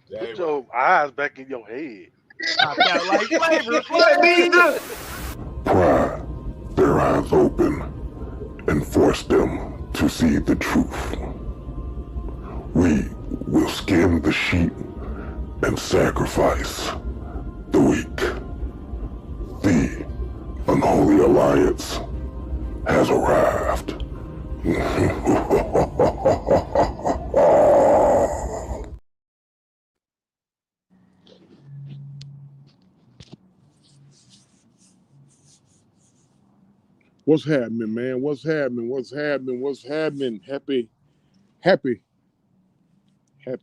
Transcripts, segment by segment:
Put your eyes back in your head. I got like flavor. Pry their eyes open and force them to see the truth. We will skin the sheep and sacrifice the weak. The unholy alliance has arrived. What's happening, man? What's happening? What's happening? What's happening? Happy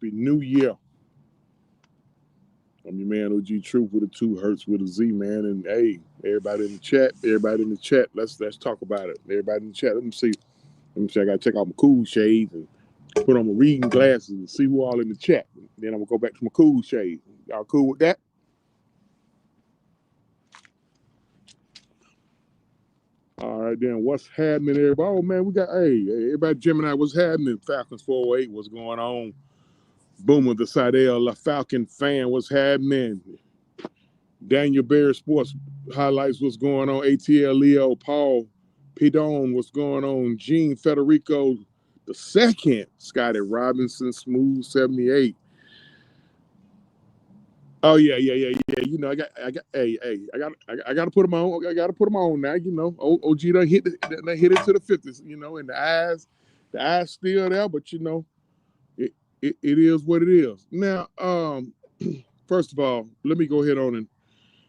New Year. I'm your man OG Truth with a 2 Hertz with a Z, man. And hey, everybody in the chat, let's talk about it. Everybody in the chat, let me see. I gotta check out my cool shades and put on my reading glasses and see who all in the chat. Then I'm gonna go back to my cool shades. Y'all cool with that? All right, then what's happening, everybody? Oh man, we got everybody Gemini, what's happening? Falcons 408, what's going on? Boomer the Seidel, Falcon fan, what's happening? Daniel Bear Sports highlights, what's going on? ATL Leo, Paul Pidon, what's going on? Gene Federico the second, Scotty Robinson, Smooth 78. Oh yeah. You know, I got to put them on. I got to put them on now. You know, OG done hit it to the 50s. You know, and the eyes still there, but you know, it is what it is. Now, first of all, let me go ahead on and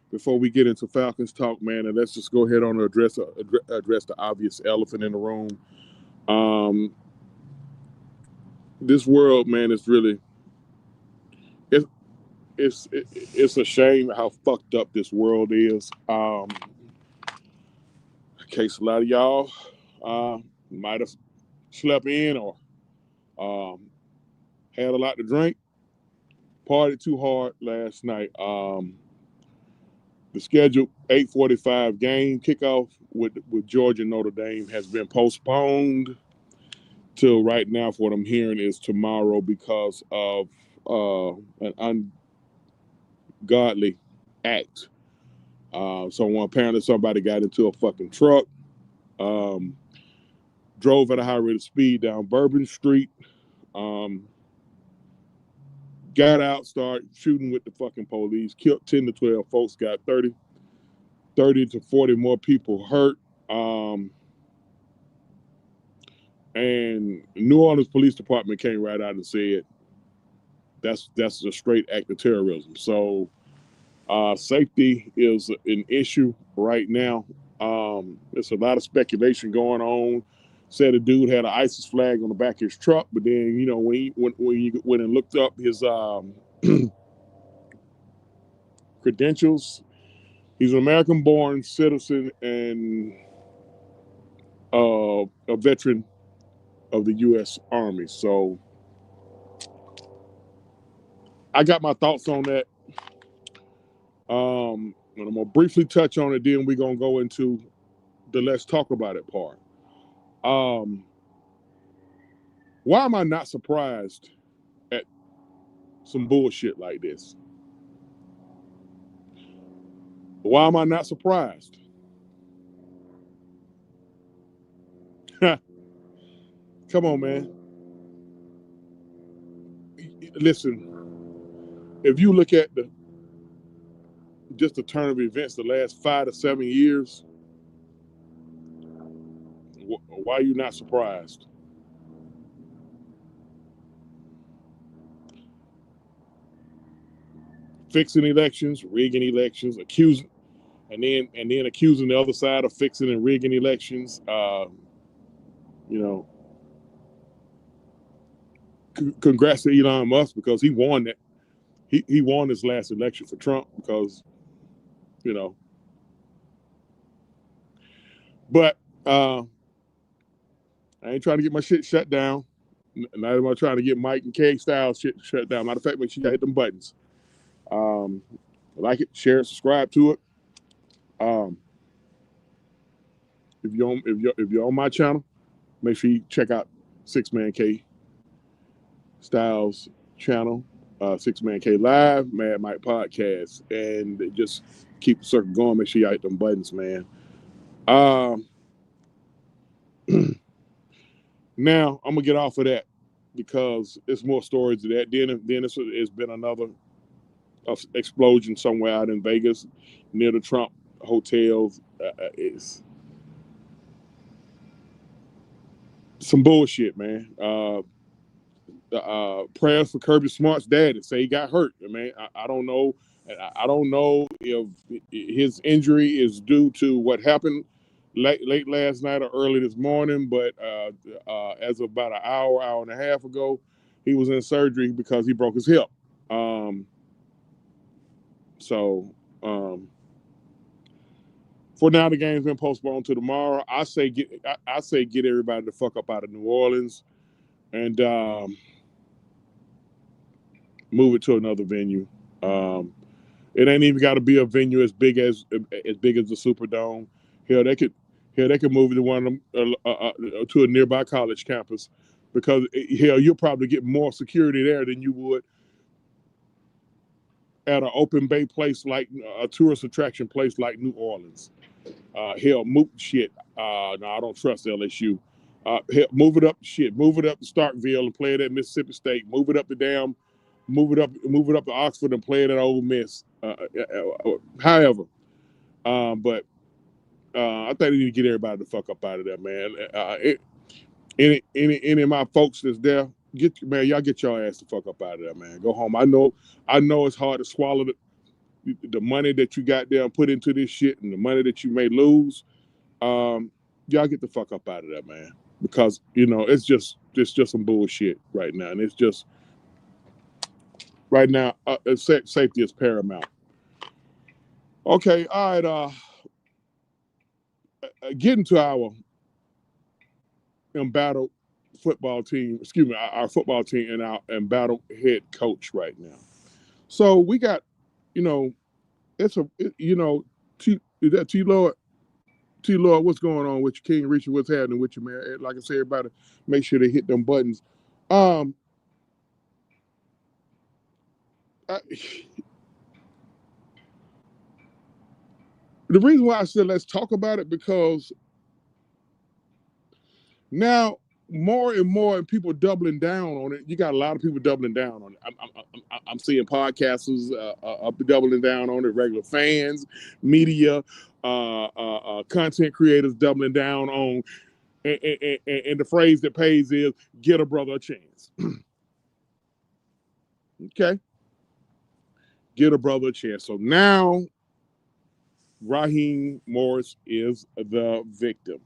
before we get into Falcons talk, man, and let's just go ahead on and address the obvious elephant in the room. This world, man, is really it's a shame how fucked up this world is. In case a lot of y'all might have slept in or had a lot to drink, partied too hard last night. The scheduled 8:45 game kickoff with Georgia Notre Dame has been postponed till right now. For what I'm hearing is tomorrow because of an ungodly act. Apparently somebody got into a fucking truck, drove at a high rate of speed down Bourbon Street, got out, started shooting with the fucking police, killed 10 to 12 folks, got 30 to 40 more people hurt. And New Orleans Police Department came right out and said that's a straight act of terrorism. So safety is an issue right now. There's a lot of speculation going on. Said a dude had an ISIS flag on the back of his truck, but then you know when you went and looked up his credentials, he's an American-born citizen and a veteran of the U.S. Army. So I got my thoughts on that. And I'm gonna briefly touch on it. Then we're gonna go into the let's talk about it part. Why am I not surprised at some bullshit like this? Why am I not surprised? Come on, man. Listen, if you look at just the turn of events the last 5 to 7 years, why are you not surprised? Fixing elections, rigging elections, accusing the other side of fixing and rigging elections. You know, congrats to Elon Musk because he won that. He won this last election for Trump because, you know. But I ain't trying to get my shit shut down. Neither am I trying to get Mike and Kay Styles shit shut down. Matter of fact, make sure you hit them buttons. Like it, share it, subscribe to it. If you're on my channel, make sure you check out 6 Man K Styles channel. Six Man K Live, Mad Mike Podcast, and just keep the circle going. Make sure y'all hit them buttons, man. Now I'm gonna get off of that because it's more stories to that. Then it's been another explosion somewhere out in Vegas near the Trump hotels. It's some bullshit, man. Prayers for Kirby Smart's dad. Say he got hurt. Man, I don't know. I don't know if his injury is due to what happened late last night or early this morning. But as of about an hour and a half ago, he was in surgery because he broke his hip. For now, the game's been postponed to tomorrow. I say get everybody the fuck up out of New Orleans and move it to another venue. It ain't even got to be a venue as big as the Superdome. Hell, they could move it to one of them to a nearby college campus because hell, you'll probably get more security there than you would at an open bay place like a tourist attraction place like New Orleans. Hell, move shit. No, I don't trust LSU. Hell, move it up to Starkville and play it at Mississippi State. Move it up to Oxford and play it at Ole Miss. However, but I think they need to get everybody the fuck up out of there, man. Any of my folks that's there, y'all get your ass the fuck up out of there, man. Go home. I know it's hard to swallow the money that you got there and put into this shit and the money that you may lose. Y'all get the fuck up out of there, man. Because it's just some bullshit right now, and it's just right now safety is paramount. Okay, all right. Getting to our embattled football team. Excuse me, our football team and our embattled head coach right now. So we got, is that T-Lord? T-Lord, what's going on with you? King Richard, what's happening with you, man? Like I said, everybody, make sure they hit them buttons. The reason why I said let's talk about it because now more and more people doubling down on it. You got a lot of people doubling down on it. I'm seeing podcasters doubling down on it, regular fans, media, content creators doubling down on, and the phrase that pays is "get a brother a chance." Okay, get a brother a chance. So now Raheem Morris is the victim.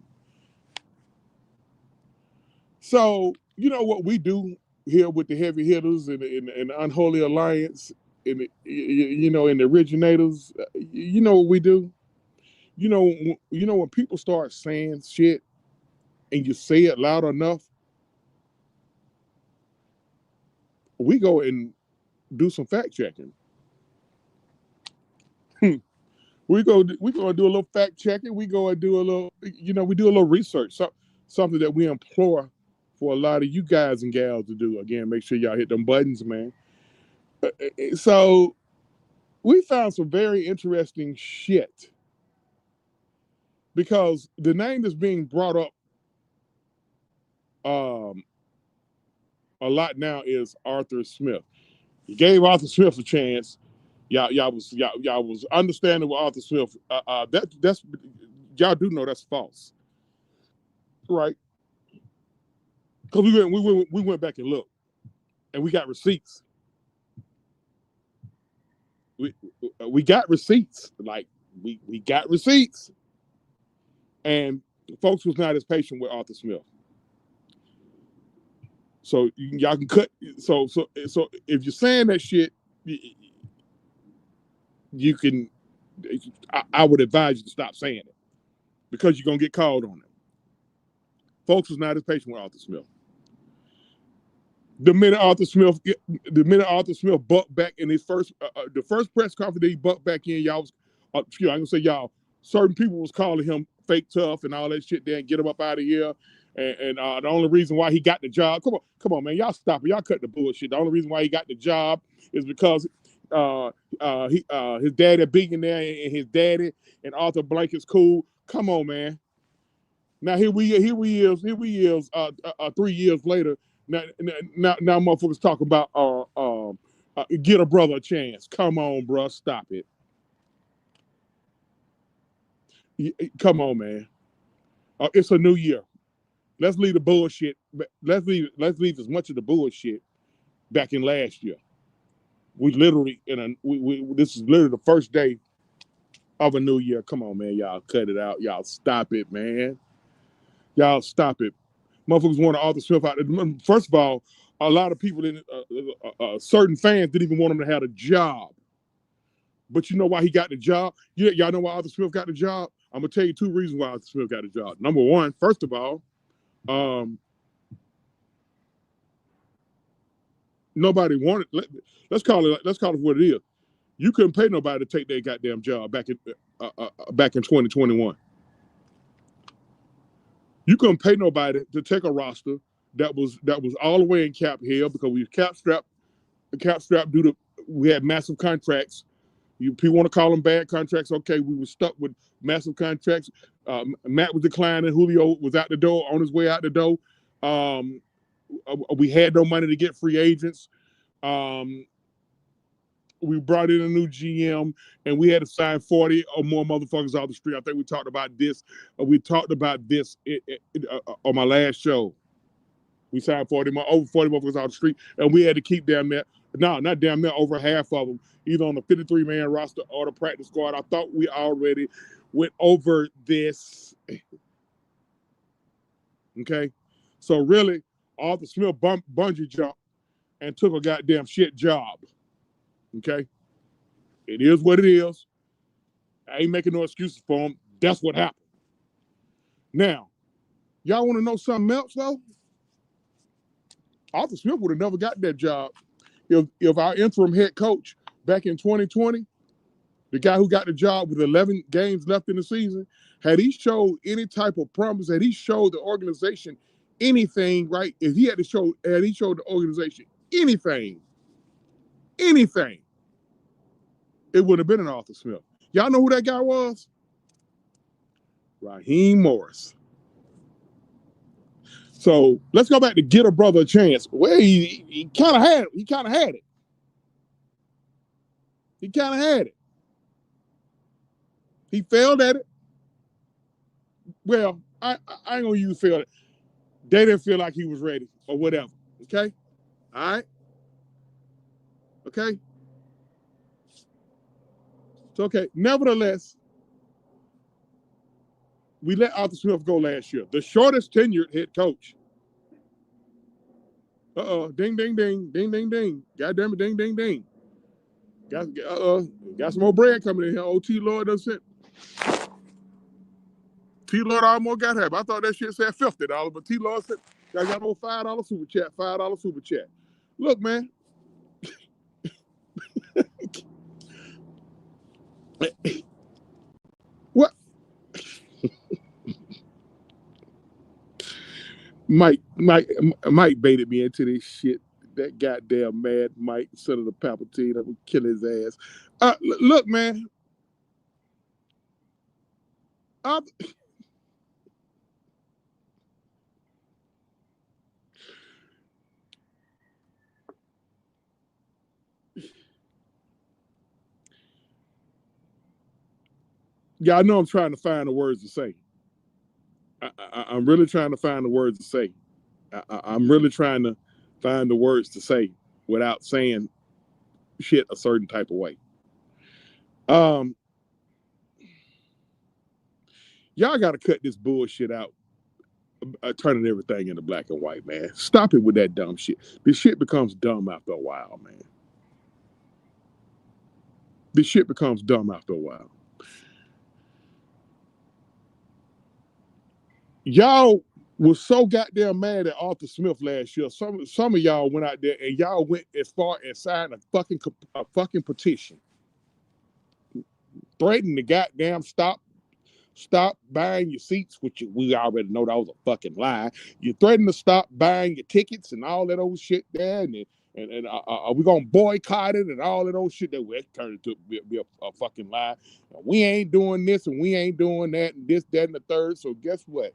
So, you know what we do here with the heavy hitters and the unholy alliance and and the originators, you know what we do? You know when people start saying shit and you say it loud enough, we go and do some fact checking. we go do a little fact checking. We go and do a little, we do a little research. So, something that we implore for a lot of you guys and gals to do. Again, make sure y'all hit them buttons, man. So we found some very interesting shit because the name that's being brought up a lot now is Arthur Smith. You gave Arthur Smith a chance. Y'all was understanding with Arthur Smith. That's y'all do know that's false, right? Because we went back and looked, and we got receipts. We got receipts. Like we got receipts, and folks was not as patient with Arthur Smith. So y'all can cut. So if you're saying that shit, you can. I would advise you to stop saying it because you're gonna get called on it. Folks was not as patient with Arthur Smith. The minute Arthur Smith bucked back in his the first press conference that he bucked back in, y'all was, I'm gonna say y'all, certain people was calling him fake tough and all that shit there and get him up out of here And the only reason why he got the job, come on, man, y'all stop it. Y'all cut the bullshit. The only reason why he got the job is because his daddy a billionaire and his daddy and Arthur Blank is cool. Come on, man. Now here we is 3 years later. Now motherfuckers talk about get a brother a chance. Come on, bro, stop it. Come on, man. It's a new year. Let's leave the bullshit. Let's leave as much of the bullshit back in last year. We literally this is literally the first day of a new year. Come on, man, y'all cut it out. Y'all stop it, man. Y'all stop it. Motherfuckers want to Arthur Smith out. First of all, a lot of people in certain fans didn't even want him to have a job. But you know why he got the job? Y'all know why Arthur Smith got the job? I'm gonna tell you 2 reasons why Arthur Smith got the job. Number one, first of all, nobody wanted. Let's call it what it is. You couldn't pay nobody to take their goddamn job back in 2021. You couldn't pay nobody to take a roster that was all the way in cap hell because we cap strapped due to we had massive contracts. People want to call them bad contracts. Okay, we were stuck with massive contracts. Matt was declining. Julio was out the door, on his way out the door. We had no money to get free agents. We brought in a new GM, and we had to sign 40 or more motherfuckers off the street. I think we talked about this. We talked about this on my last show. We signed over 40 motherfuckers off the street, and we had to keep damn near, not damn near, over half of them, either on the 53-man roster or the practice squad. I thought we already went over this. Okay? So really, Arthur Smith bungee jumped and took a goddamn shit job. Okay? It is what it is. I ain't making no excuses for him. That's what happened. Now, y'all want to know something else, though? Arthur Smith would have never got that job if our interim head coach back in 2020, the guy who got the job with 11 games left in the season, had he showed any type of promise, had he showed the organization anything, right? If he had showed the organization anything, it would have been an Arthur Smith. Y'all know who that guy was? Raheem Morris. So let's go back to get a brother a chance. Well, he kind of had it. He kind of had it. He failed at it. Well, I ain't gonna use failed. They didn't feel like he was ready or whatever. Okay? All right? Okay? It's okay. Nevertheless, we let Arthur Smith go last year. The shortest tenured head coach. Ding, ding, ding. Ding, ding, ding. Goddamn it, ding, ding, ding. Got some more bread coming in here. Oh, T-Lord done sent. T-Lord almost got happy. I thought that shit said $50, but T-Lord said, I got no $5 super chat. $5 super chat. Look, man. What? Mike baited me into this shit. That goddamn mad Mike, son of the Palpatine, I'm gonna kill his ass. Look, man. Yeah, I know I'm trying to find the words to say. I'm really trying to find the words to say. I'm really trying to find the words to say without saying shit a certain type of way. Y'all got to cut this bullshit out, turning everything into black and white, man. Stop it with that dumb shit. This shit becomes dumb after a while, man. This shit becomes dumb after a while. Y'all was so goddamn mad at Arthur Smith last year. Some of y'all went out there and y'all went as far as signed a fucking petition, threatening to goddamn stop stop buying your seats, which we already know that was a fucking lie. You threatened to stop buying your tickets and all that old shit there, and we're gonna boycott it and all that old shit that turned into be a fucking lie. We ain't doing this and we ain't doing that and this, that, and the third. So guess what?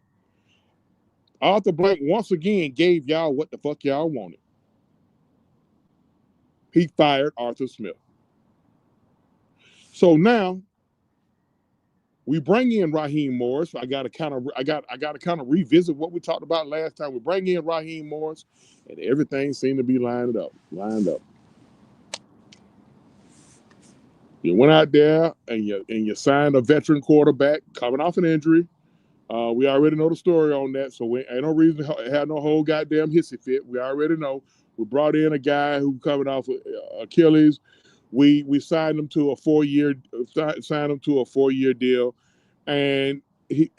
Arthur Blank once again gave y'all what the fuck y'all wanted. He fired Arthur Smith. So now we bring in Raheem Morris. I got to kind of revisit what we talked about last time. We bring in Raheem Morris, and everything seemed to be lined up. You went out there and you signed a veteran quarterback coming off an injury. We already know the story on that, so we ain't no reason to have no whole goddamn hissy fit. We already know. We brought in a guy who coming off Achilles. We signed him to a 4-year deal, and he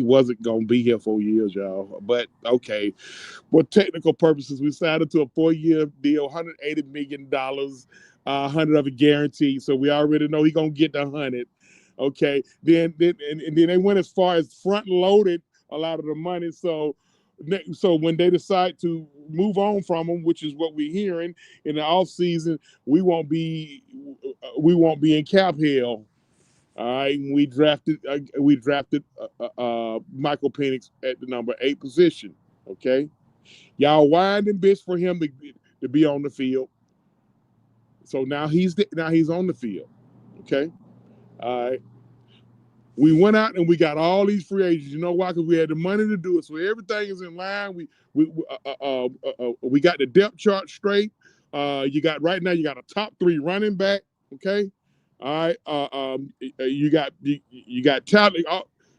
wasn't gonna be here 4 years, y'all. But okay, for technical purposes, we signed him to a 4-year deal, $180 million, 100 of it guaranteed. So we already know he's gonna get the 100. Okay, then they went as far as front loaded a lot of the money. So when they decide to move on from him, which is what we're hearing in the off season, we won't be in cap hell. All right, we drafted Michael Penix at the number 8 position. Okay, y'all whined and bitched for him to be on the field. So now he's on the field. Okay, all right. We went out and we got all these free agents. You know why? Because we had the money to do it. So everything is in line. We got the depth chart straight. You got a top 3 running back. Okay, all right. You got talent.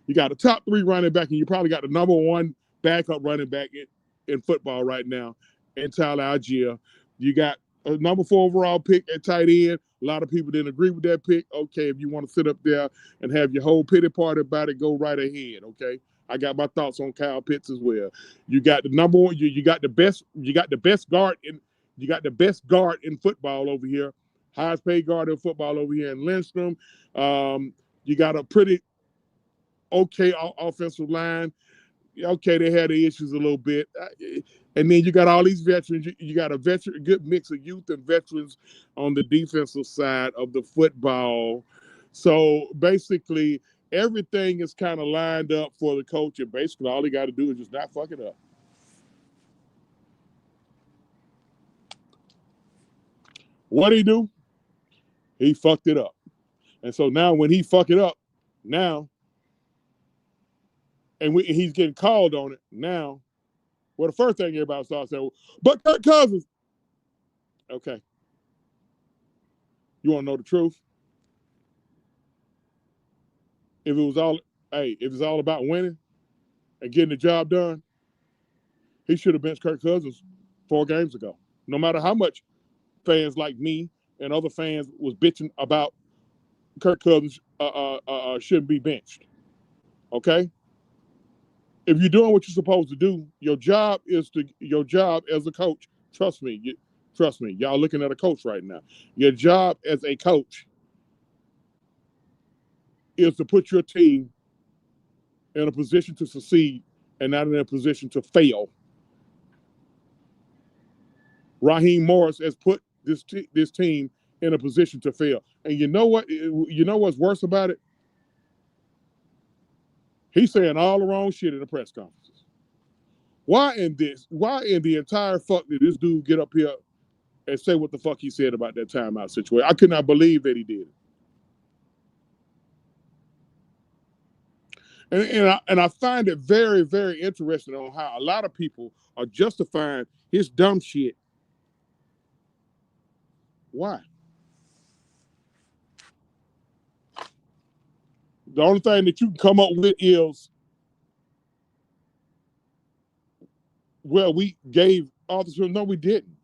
You got a top 3 running back, and you probably got the number 1 backup running back in football right now, in Tyler Algier. You got a number 4 overall pick at tight end. A lot of people didn't agree with that pick. Okay, if you want to sit up there and have your whole pity party about it, go right ahead. Okay, I got my thoughts on Kyle Pitts as well. You got the number 1. You got the best guard in football over here. Highest paid guard in football over here in Lindstrom. You got a pretty okay offensive line. Okay, they had the issues a little bit. And then you got all these veterans. You got a good mix of youth and veterans on the defensive side of the football. So basically, everything is kind of lined up for the coach, and basically all he got to do is just not fuck it up. What he do? He fucked it up. And so now when he fuck it up, now, and he's getting called on it now, well, the first thing everybody starts saying, but Kirk Cousins. Okay. You want to know the truth? If it's all about winning and getting the job done, he should have benched Kirk Cousins 4 games ago. No matter how much fans like me and other fans was bitching about Kirk Cousins shouldn't be benched. Okay? If you're doing what you're supposed to do, your job as a coach. Trust me, y'all looking at a coach right now. Your job as a coach is to put your team in a position to succeed and not in a position to fail. Raheem Morris has put this team in a position to fail. And you know what? You know what's worse about it? He's saying all the wrong shit in the press conferences. Why in the entire fuck did this dude get up here and say what the fuck he said about that timeout situation? I could not believe that he did it. And I find it very, very interesting on how a lot of people are justifying his dumb shit. Why? The only thing that you can come up with is, well, we gave Arthur Smith. No, we didn't.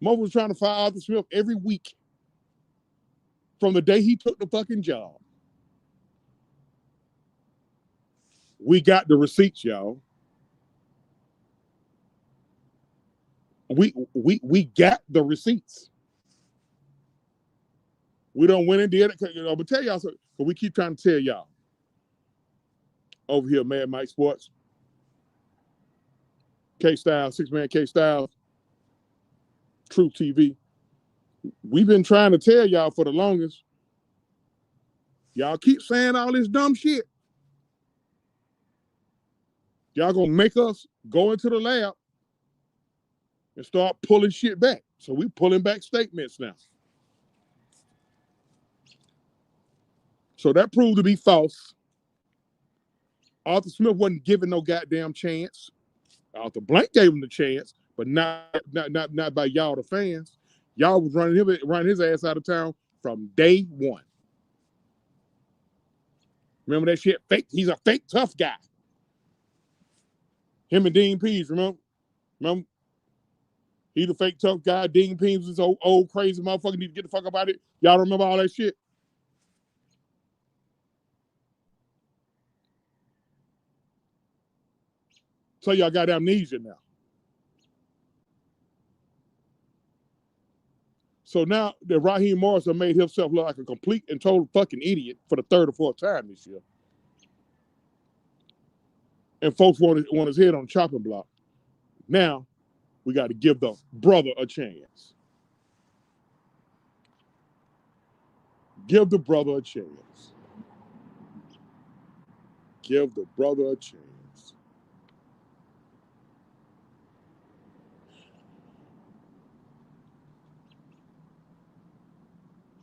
Mo was trying to fire Arthur Smith every week from the day he took the fucking job. We got the receipts, y'all. We got the receipts. We don't win and did it. I'm gonna tell y'all something, but we keep trying to tell y'all over here, Mad Mike Sports, K Styles, 6-Man K Styles, Truth TV. We've been trying to tell y'all for the longest. Y'all keep saying all this dumb shit. Y'all gonna make us go into the lab and start pulling shit back. So we pulling back statements now. So that proved to be false. Arthur Smith wasn't given no goddamn chance. Arthur Blank gave him the chance, but not by y'all, the fans. Y'all was running his ass out of town from day one. Remember that shit? Fake. He's a fake tough guy. Him and Dean Pease, remember? He the fake tough guy. Dean Pease was this old crazy motherfucker. Need to get the fuck up out of it. Y'all remember all that shit? So y'all got amnesia now. So now that Raheem Morrison made himself look like a complete and total fucking idiot for the third or fourth time this year, and folks want his head on the chopping block, now we got to give the brother a chance. Give the brother a chance. Give the brother a chance.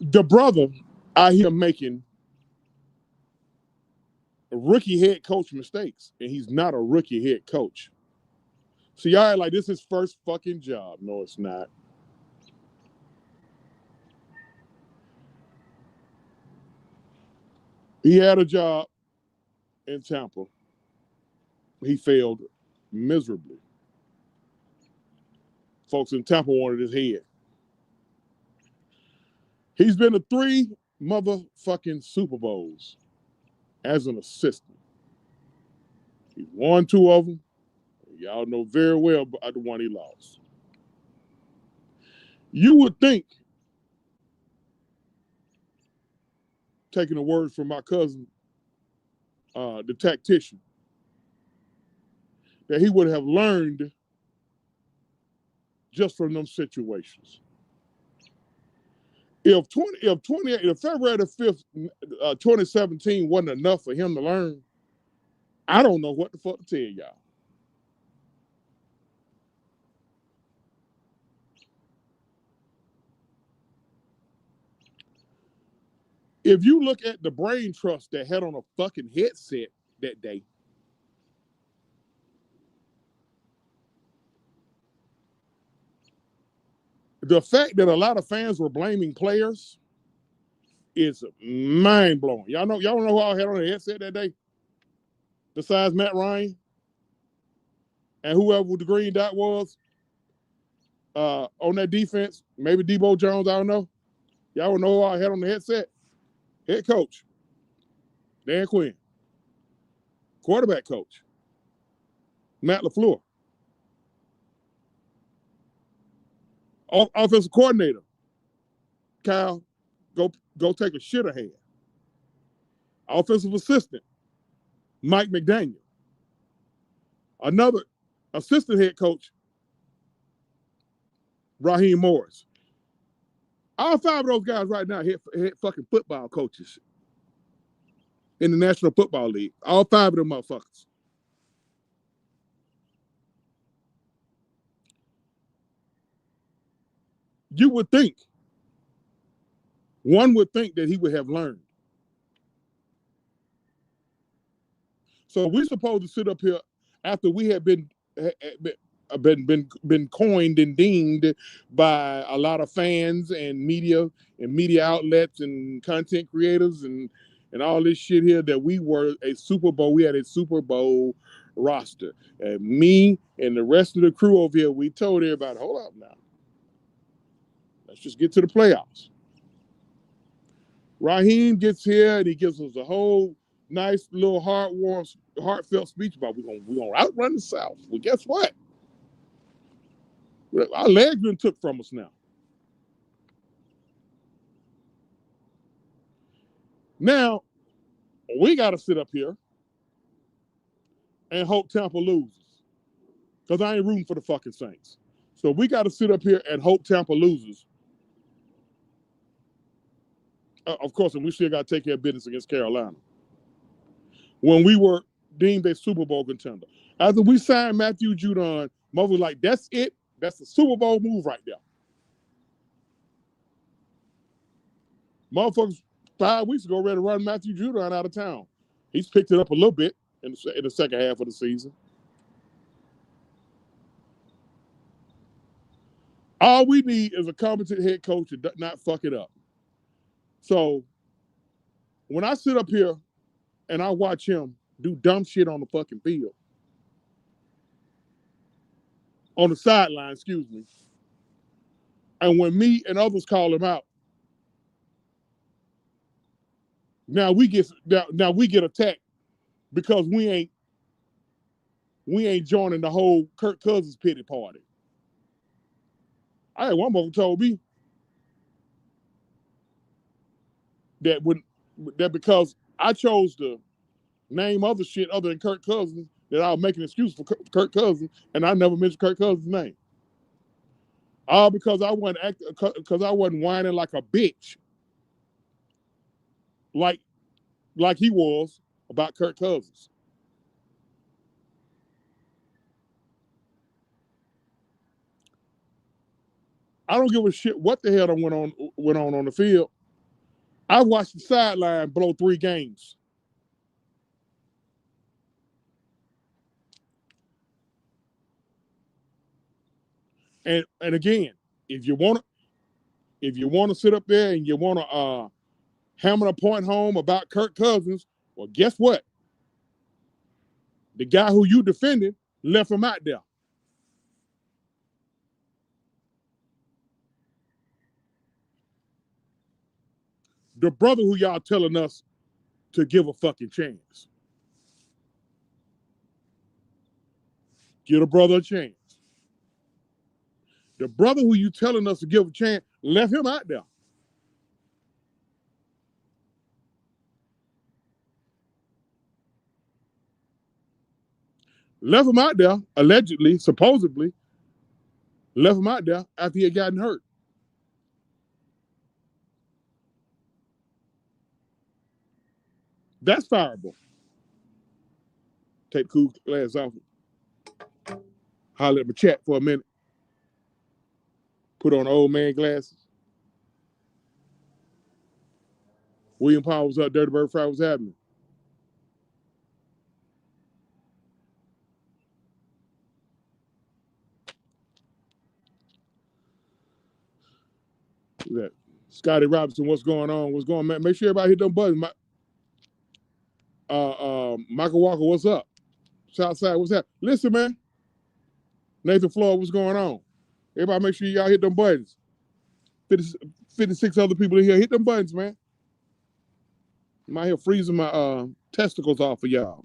The brother out here making rookie head coach mistakes, and he's not a rookie head coach. So y'all like this is his first fucking job. No, it's not. He had a job in Tampa. He failed miserably. Folks in Tampa wanted his head. He's been to 3 motherfucking Super Bowls as an assistant. He won 2 of them. Y'all know very well about the one he lost. You would think, taking the words from my cousin, the tactician, that he would have learned just from them situations. If February the 5th, 2017 wasn't enough for him to learn, I don't know what the fuck to tell y'all. If you look at the brain trust that had on a fucking headset that day, the fact that a lot of fans were blaming players is mind blowing. Y'all know who all had on the headset that day? Besides Matt Ryan and whoever the green dot was on that defense, maybe Debo Jones, I don't know. Y'all know who all had on the headset? Head coach, Dan Quinn. Quarterback coach, Matt LaFleur. Offensive coordinator, Kyle, go take a shit ahead. Offensive assistant, Mike McDaniel. Another assistant head coach, Raheem Morris. All 5 of those guys right now head fucking football coaches in the National Football League. All 5 of them motherfuckers. One would think that he would have learned. So we're supposed to sit up here after we have been coined and deemed by a lot of fans and media outlets and content creators and all this shit here that we were a Super Bowl. We had a Super Bowl roster. And me and the rest of the crew over here, we told everybody, hold up now. Let's just get to the playoffs. Raheem gets here and he gives us a whole nice little heartfelt speech about we're gonna outrun the South. Well, guess what? Our legs been took from us now. Now, we got to sit up here and hope Tampa loses. Because I ain't rooting for the fucking Saints. So we got to sit up here and hope Tampa loses. Of course, and we still got to take care of business against Carolina. When we were deemed a Super Bowl contender. After we signed Matthew Judon, mother was like, that's it. That's the Super Bowl move right there. Motherfuckers 5 weeks ago ready to run Matthew Judon out of town. He's picked it up a little bit in the second half of the season. All we need is a competent head coach to not fuck it up. So when I sit up here and I watch him do dumb shit on the fucking field, on the sideline, excuse me, and when me and others call him out, now we get attacked because we ain't joining the whole Kirk Cousins pity party. I had one mother told me that because I chose to name other shit other than Kirk Cousins, that I was making an excuse for Kirk Cousins, and I never mentioned Kirk Cousins' name. All because I wasn't whining like a bitch, like he was about Kirk Cousins. I don't give a shit what the hell that went on the field. I watched the sideline blow 3 games. And again, if you want to sit up there and you want to hammer a point home about Kirk Cousins, well, guess what? The guy who you defended left him out there. The brother who y'all telling us to give a fucking chance. Give the brother a chance. The brother who you telling us to give a chance left him out there. Left him out there, allegedly, supposedly, left him out there after he had gotten hurt. That's fireable. Take the cool glass off. Holler at my chat for a minute. Put on old man glasses. William Powell was up. Dirty Bird Fry was happening. Who's that? Scotty Robinson, what's going on? What's going on? Make sure everybody hit them buttons. Michael Walker, what's up? Southside, what's that? Listen, man. Nathan Floyd, what's going on? Everybody make sure y'all hit them buttons. 56 other people in here, hit them buttons, man. I'm out here freezing my testicles off of y'all.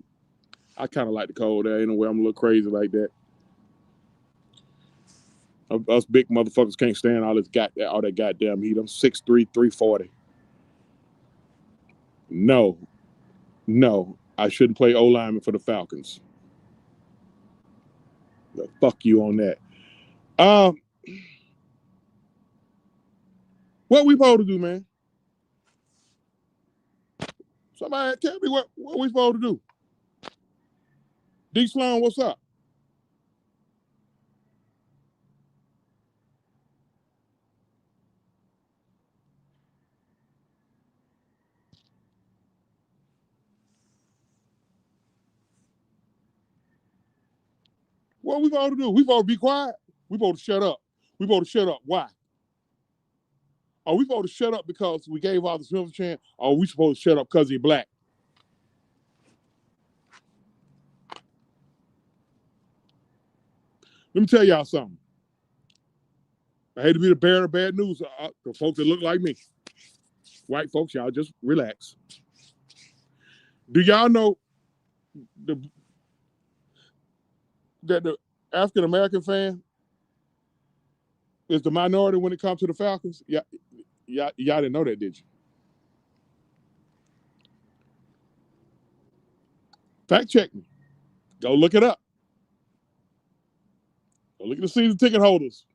I kind of like the cold air. Anyway, I'm a little crazy like that. Us big motherfuckers can't stand all that goddamn heat. I'm 6'3", 340. No, I shouldn't play O-lineman for the Falcons. Fuck you on that. What we supposed to do, man? Somebody tell me what we supposed to do. D. Sloan, what's up? What we supposed to do? We supposed to be quiet? We supposed to shut up? We supposed to shut up? Why? Are we supposed to shut up because we gave Arthur Smith a chance? Or are we supposed to shut up because he's black? Let me tell y'all something. I hate to be the bearer of bad news to folks that look like me. White folks, y'all just relax. Do y'all know that the African-American fan is the minority when it comes to the Falcons? Y'all didn't know that, did you? Fact check me. Go look it up. Go look at the season ticket holders.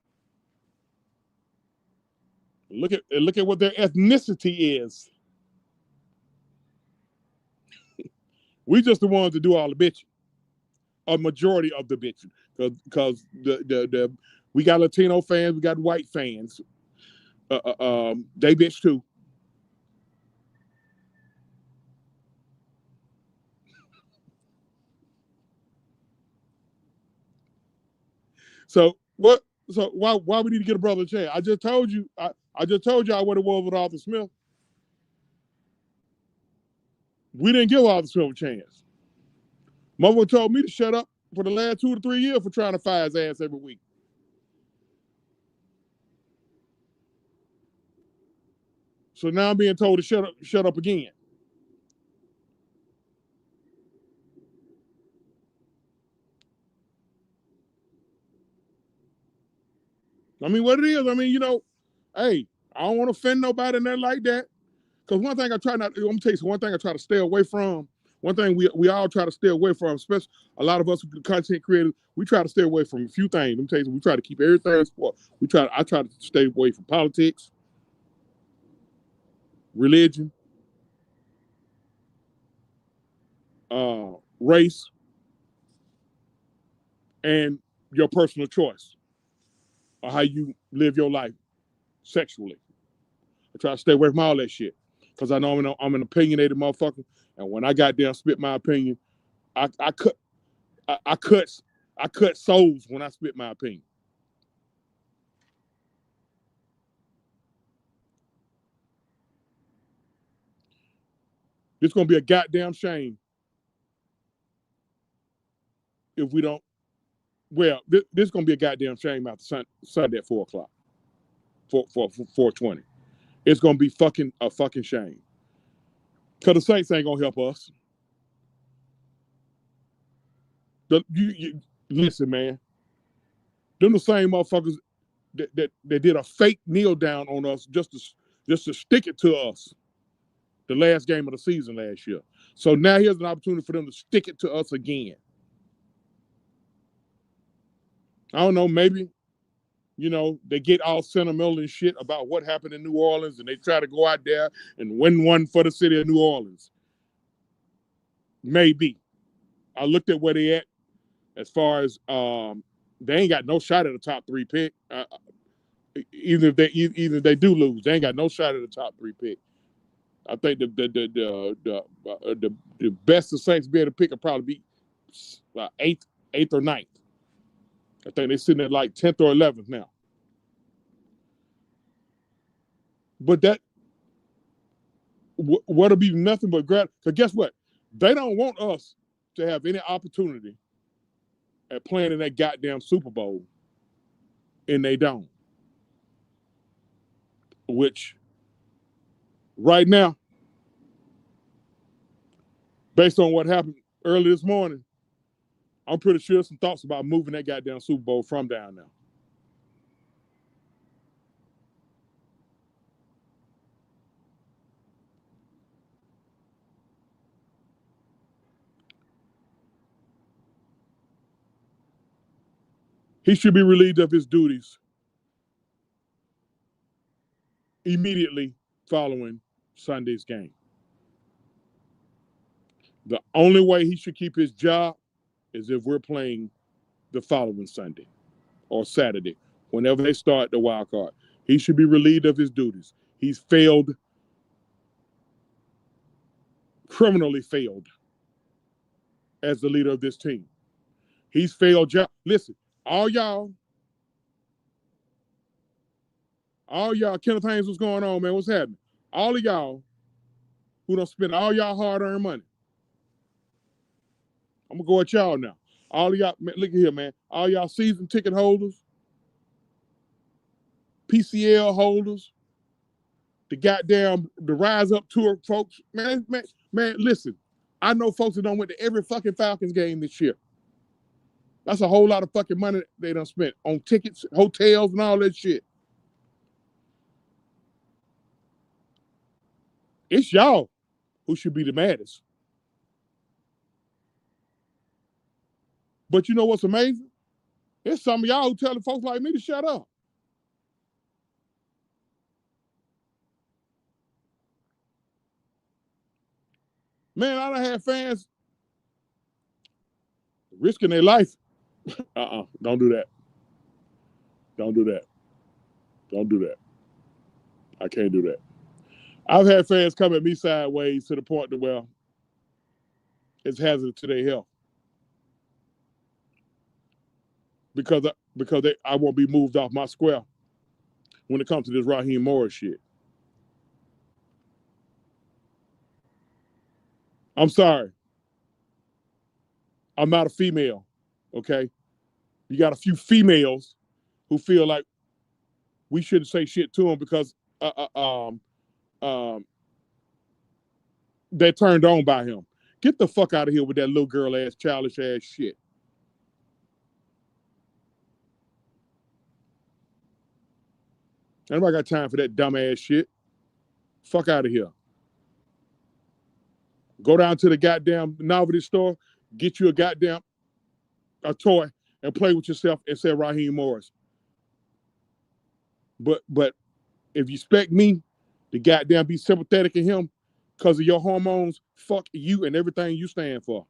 Look at what their ethnicity is. We just the ones that do all the bitching. A majority of the bitching. Because we got Latino fans, we got white fans. They bitch too. So what? So why we need to get a brother a chance? I just told you. I just told you I would have won with Arthur Smith. We didn't give Arthur Smith a chance. Mother told me to shut up for the last 2 to 3 years for trying to fire his ass every week. So now I'm being told to shut up again. I mean, what it is, I mean, hey, I don't want to offend nobody in there like that. Because one thing I try not, I'm going to tell you, one thing I try to stay away from, one thing we all try to stay away from, especially a lot of us content creators, we try to stay away from a few things. Let me tell you, we try to keep everything in sport. I try to stay away from politics, religion, race, and your personal choice or how you live your life sexually. I try to stay away from all that shit because I know I'm an opinionated motherfucker, and when I got there and spit my opinion, I cut souls when I spit my opinion. It's gonna be a goddamn shame if we don't. Well, this is gonna be a goddamn shame after Sunday at 4:00, 4:20. It's gonna be a fucking shame. Cause the Saints ain't gonna help us. Listen, man. Them the same motherfuckers that did a fake kneel down on us just to stick it to us the last game of the season last year. So now here's an opportunity for them to stick it to us again. I don't know, maybe, they get all sentimental and shit about what happened in New Orleans and they try to go out there and win one for the city of New Orleans. Maybe. I looked at where they at as far as they ain't got no shot at the top 3 pick. Even if they do lose, they ain't got no shot at the top 3 pick. I think the best the Saints be able to pick will probably be eighth or ninth. I think they're sitting at like 10th or 11th now. But that what'll be nothing but gratitude. Because guess what? They don't want us to have any opportunity at playing in that goddamn Super Bowl, and they don't. Which, right now, based on what happened early this morning, I'm pretty sure some thoughts about moving that goddamn Super Bowl from down there. He should be relieved of his duties immediately following Sunday's game. The only way he should keep his job is if we're playing the following Sunday or Saturday, whenever they start the wild card. He should be relieved of his duties. He's failed, criminally failed, as the leader of this team. He's failed job. Listen, all y'all, Kenneth Haynes, what's going on, man? What's happening? All of y'all who don't spend all y'all hard-earned money. I'm gonna go at y'all now. All of y'all, man, look at here, man. All y'all season ticket holders, PCL holders, the Rise Up Tour folks. Man, listen. I know folks that done went to every fucking Falcons game this year. That's a whole lot of fucking money they done spent on tickets, hotels, and all that shit. It's y'all who should be the maddest. But you know what's amazing? There's some of y'all who telling folks like me to shut up. Man, I done had fans risking their life. Don't do that. Don't do that. Don't do that. I can't do that. I've had fans come at me sideways to the point that, well, it's hazardous to their health. Because I won't be moved off my square when it comes to this Raheem Morris shit. I'm sorry. I'm not a female, okay? You got a few females who feel like we shouldn't say shit to them because they're turned on by him. Get the fuck out of here with that little girl ass, childish ass shit. Anybody got time for that dumb ass shit? Fuck out of here. Go down to the goddamn novelty store, get you a toy, and play with yourself and say Raheem Morris. But if you expect me to goddamn be sympathetic to him because of your hormones, fuck you and everything you stand for.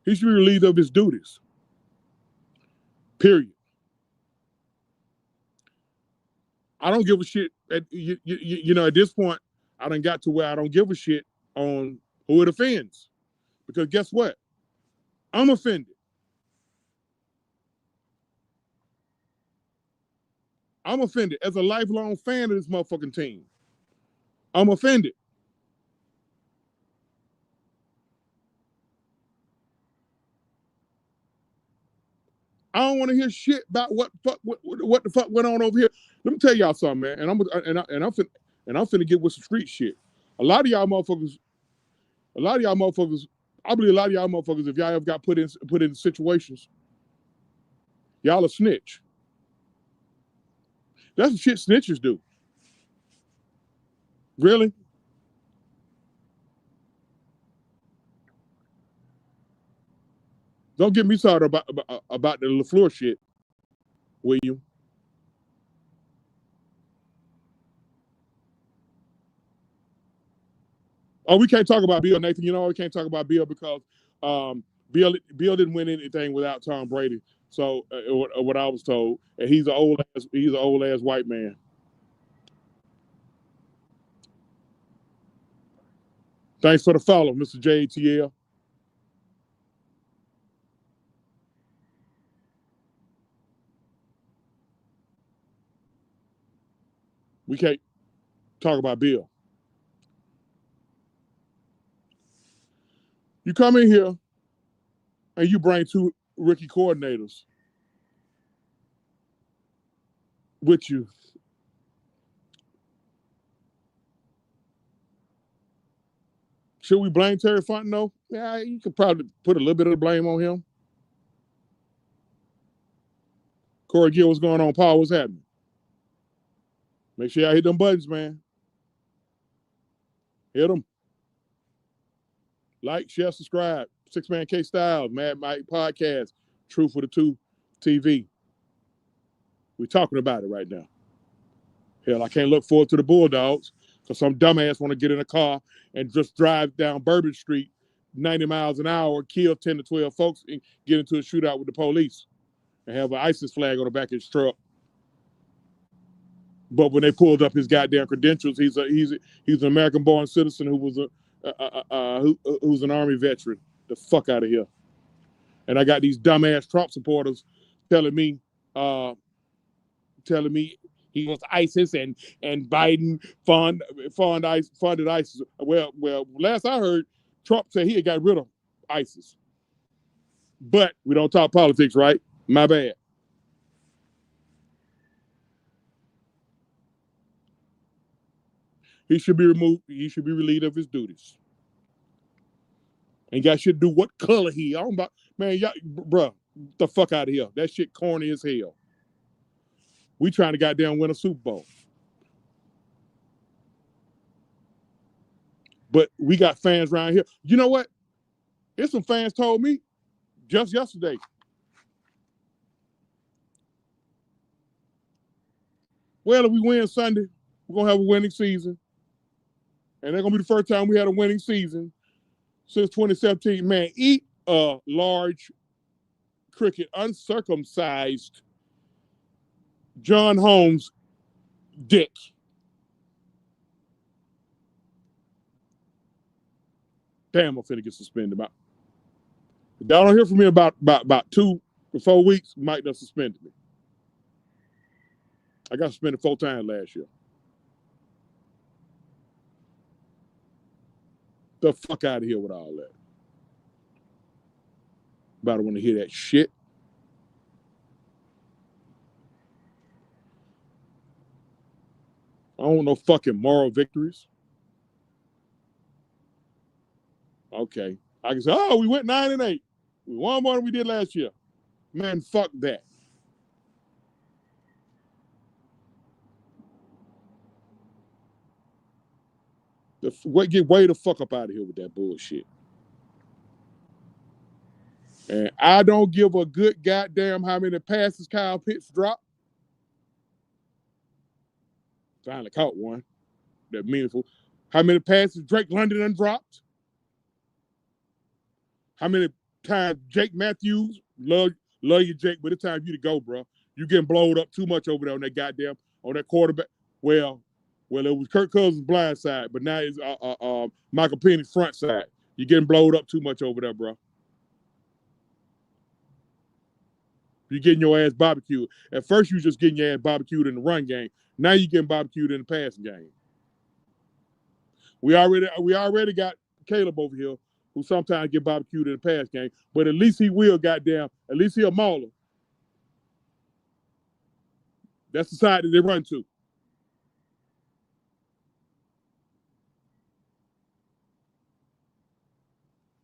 He should be relieved of his duties. Period. I don't give a shit. At this point, I done got to where I don't give a shit on who it offends. Because guess what? I'm offended. I'm offended. As a lifelong fan of this motherfucking team, I'm offended. I don't want to hear shit about what the fuck went on over here. Let me tell y'all something, man. And I'm finna get with some street shit. A lot of y'all motherfuckers. I believe a lot of y'all motherfuckers, if y'all ever got put in situations, y'all a snitch. That's the shit snitches do. Really? Don't get me started about the LaFleur shit, William. Oh, we can't talk about Bill, Nathan. You know we can't talk about Bill because Bill didn't win anything without Tom Brady. So what I was told, and he's an old ass white man. Thanks for the follow, Mr. JTL. We can't talk about Bill. You come in here and you bring two rookie coordinators with you. Should we blame Terry Fontenot? Yeah, you could probably put a little bit of the blame on him. Corey Gill, what's going on? Paul, what's happening? Make sure y'all hit them buttons, man. Hit them. Like, share, subscribe. Six Man K Styles, Mad Mike Podcast, Truth for the Two TV. We're talking about it right now. Hell, I can't look forward to the Bulldogs because some dumbass want to get in a car and just drive down Bourbon Street 90 miles an hour, kill 10 to 12 folks, and get into a shootout with the police and have an ISIS flag on the back of his truck. But when they pulled up his goddamn credentials, he's an American-born citizen who was who's an Army veteran. The fuck out of here. And I got these dumbass Trump supporters telling me he was ISIS and Biden funded ISIS. Well, last I heard, Trump said he had got rid of ISIS. But we don't talk politics, right? My bad. He should be removed. He should be relieved of his duties. And y'all should do what color man, y'all, bruh, the fuck out of here. That shit corny as hell. We trying to goddamn win a Super Bowl. But we got fans around here. You know what? There's some fans told me just yesterday. Well, if we win Sunday, we're going to have a winning season. And that's going to be the first time we had a winning season since 2017. Man, eat a large cricket, uncircumcised John Holmes dick. Damn, I'm finna get suspended. If y'all don't hear from me about 2 to 4 weeks, Mike done suspended me. I got suspended 4 times last year. The fuck out of here with all that. About to want to hear that shit. I don't want no fucking moral victories. Okay. I can say, oh, we went 9-8. We won more than we did last year. Man, fuck that. Get way the fuck up out of here with that bullshit. And I don't give a good goddamn how many passes Kyle Pitts dropped. Finally caught one. That meaningful. How many passes Drake London done dropped? How many times Jake Matthews, love you, Jake, but it's time for you to go, bro. You getting blowed up too much over there on that quarterback. Well, it was Kirk Cousins' blind side, but now it's Michael Penny's front side. You're getting blowed up too much over there, bro. You're getting your ass barbecued. At first, you were just getting your ass barbecued in the run game. Now you're getting barbecued in the passing game. We already got Caleb over here, who sometimes get barbecued in the pass game, but at least he will, goddamn, at least he a mauler. That's the side that they run to.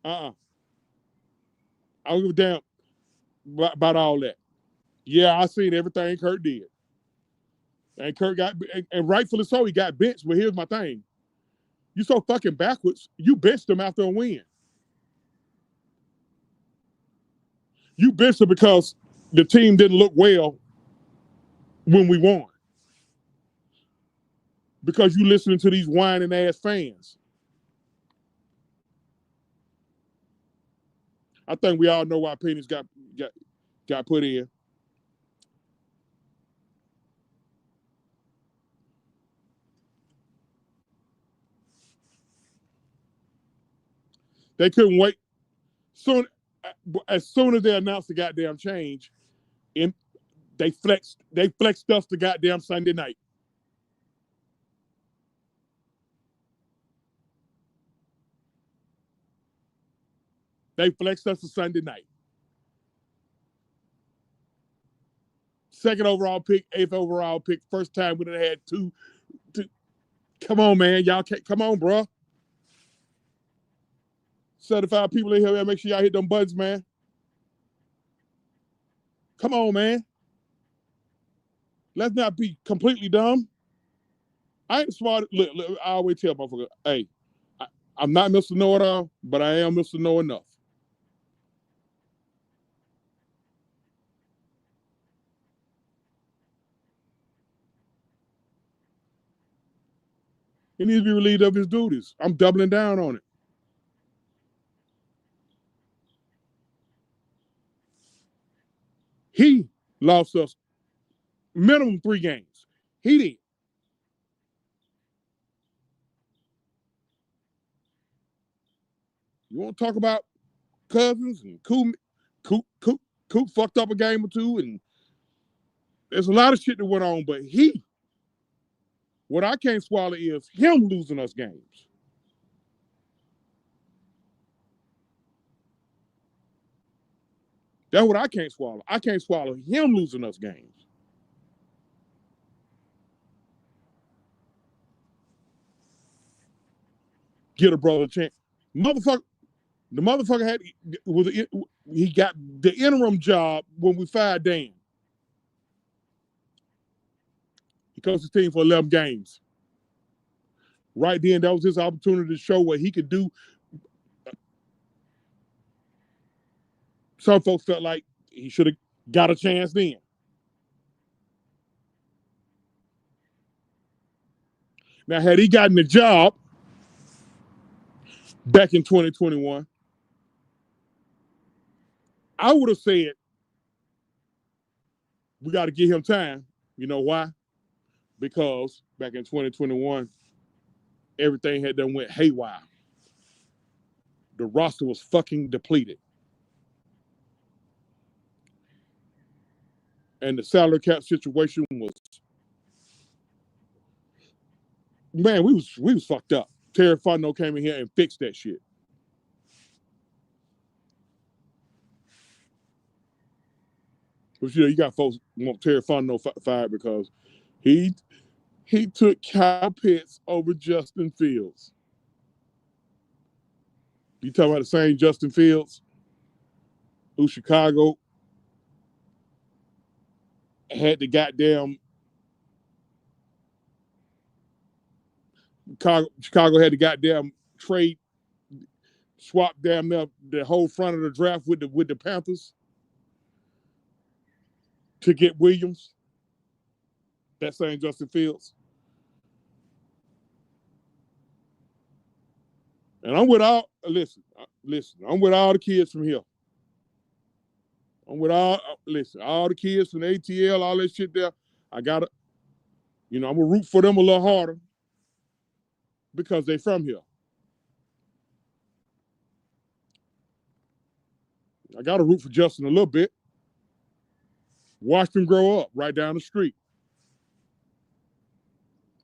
I don't give a damn about all that. Yeah, I seen everything Kurt did. And Kurt and rightfully so, he got benched, but here's my thing. You so fucking backwards, you benched him after a win. You benched him because the team didn't look well when we won. Because you listening to these whining ass fans. I think we all know why Penny's got put in. They couldn't wait. As soon as they announced the goddamn change, they flexed us to goddamn Sunday night. They flexed us to Sunday night. 2nd overall pick, 8th overall pick, first time we done had two. Come on, man. Y'all can't, come on, bro. 75 people in here, make sure y'all hit them buttons, man. Come on, man. Let's not be completely dumb. I ain't smart. Look, I always tell motherfuckers, hey, I'm not Mr. Know-It-All, but I am Mr. Know Enough. He needs to be relieved of his duties. I'm doubling down on it. He lost us minimum 3 games. He did. You want to talk about Cousins and Coop fucked up a game or 2, and there's a lot of shit that went on, but what I can't swallow is him losing us games. That's what I can't swallow. I can't swallow him losing us games. Get a brother a chance. The motherfucker he got the interim job when we fired Dan. coached his team for 11 games. Right then, that was his opportunity to show what he could do. Some folks felt like he should have got a chance then. Now, had he gotten the job back in 2021, I would have said, we got to give him time. You know why? Because back in 2021, everything had done went haywire. The roster was fucking depleted. And the salary cap situation was, man, we was fucked up. Terry Fontenot came in here and fixed that shit. But you got folks want Terry Fontenot fired because he took Kyle Pitts over Justin Fields. You talking about the same Justin Fields who Chicago had the goddamn Chicago had the goddamn trade swap damn near the whole front of the draft with the Panthers to get Williams. That same Justin Fields. And I'm with all I'm with all the kids from here. I'm with all the kids from the ATL, all that shit there. I gotta, I'm gonna root for them a little harder because they from here. I gotta root for Justin a little bit. Watch them grow up right down the street.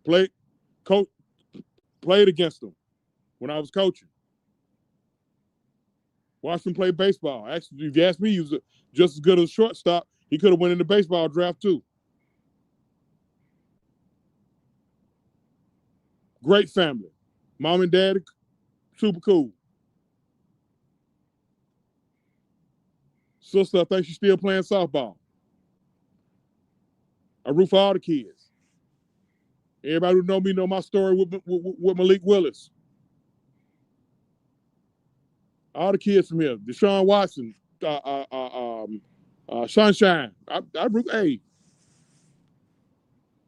Played against them when I was coaching. Watched him play baseball. Actually, if you ask me, he was just as good as a shortstop. He could have went in the baseball draft too. Great family. Mom and dad, super cool. Sister, I think she's still playing softball. I root for all the kids. Everybody who know me know my story with Malik Willis. All the kids from here. Deshaun Watson, Sunshine. I root, hey.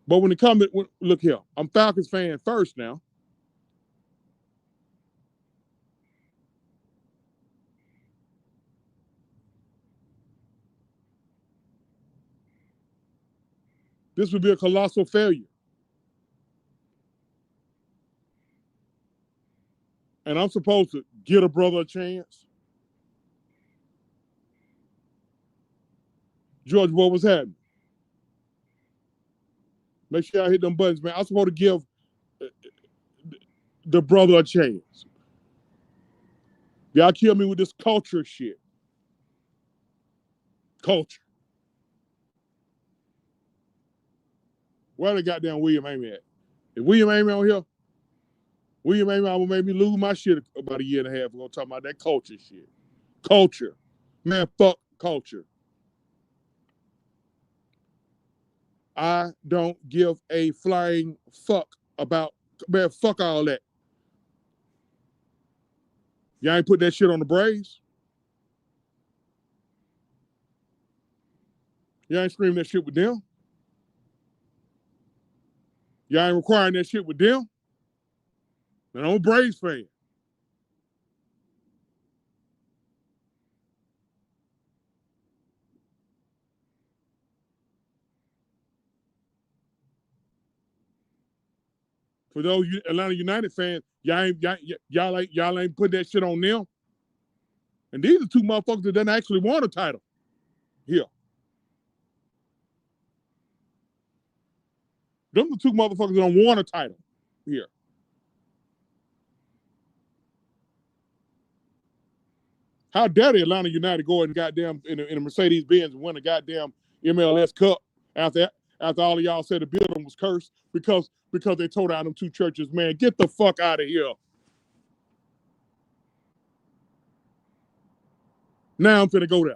But when it comes to, look here, I'm Falcons fan first now. This would be a colossal failure. And I'm supposed to give a brother a chance. George, what was happening? Make sure I hit them buttons, man. I'm supposed to give the brother a chance. Y'all kill me with this culture shit. Culture. Where the goddamn William Amy at? If William Amy on here, William Amy almost made me lose my shit about a year and a half ago talking about that culture shit. Culture. Man, fuck culture. I don't give a flying fuck about, man, fuck all that. Y'all ain't put that shit on the Braves? Y'all ain't screaming that shit with them? Y'all ain't requiring that shit with them? And I'm a Braves fan. For those Atlanta United fans, y'all ain't put that shit on them. And these are two motherfuckers that didn't actually want a title here. Them the two motherfuckers that don't want a title here. How dare the Atlanta United go and goddamn in a Mercedes-Benz and win a goddamn MLS Cup after all of y'all said the building was cursed because they tore down them two churches. Man, get the fuck out of here. Now I'm finna go there.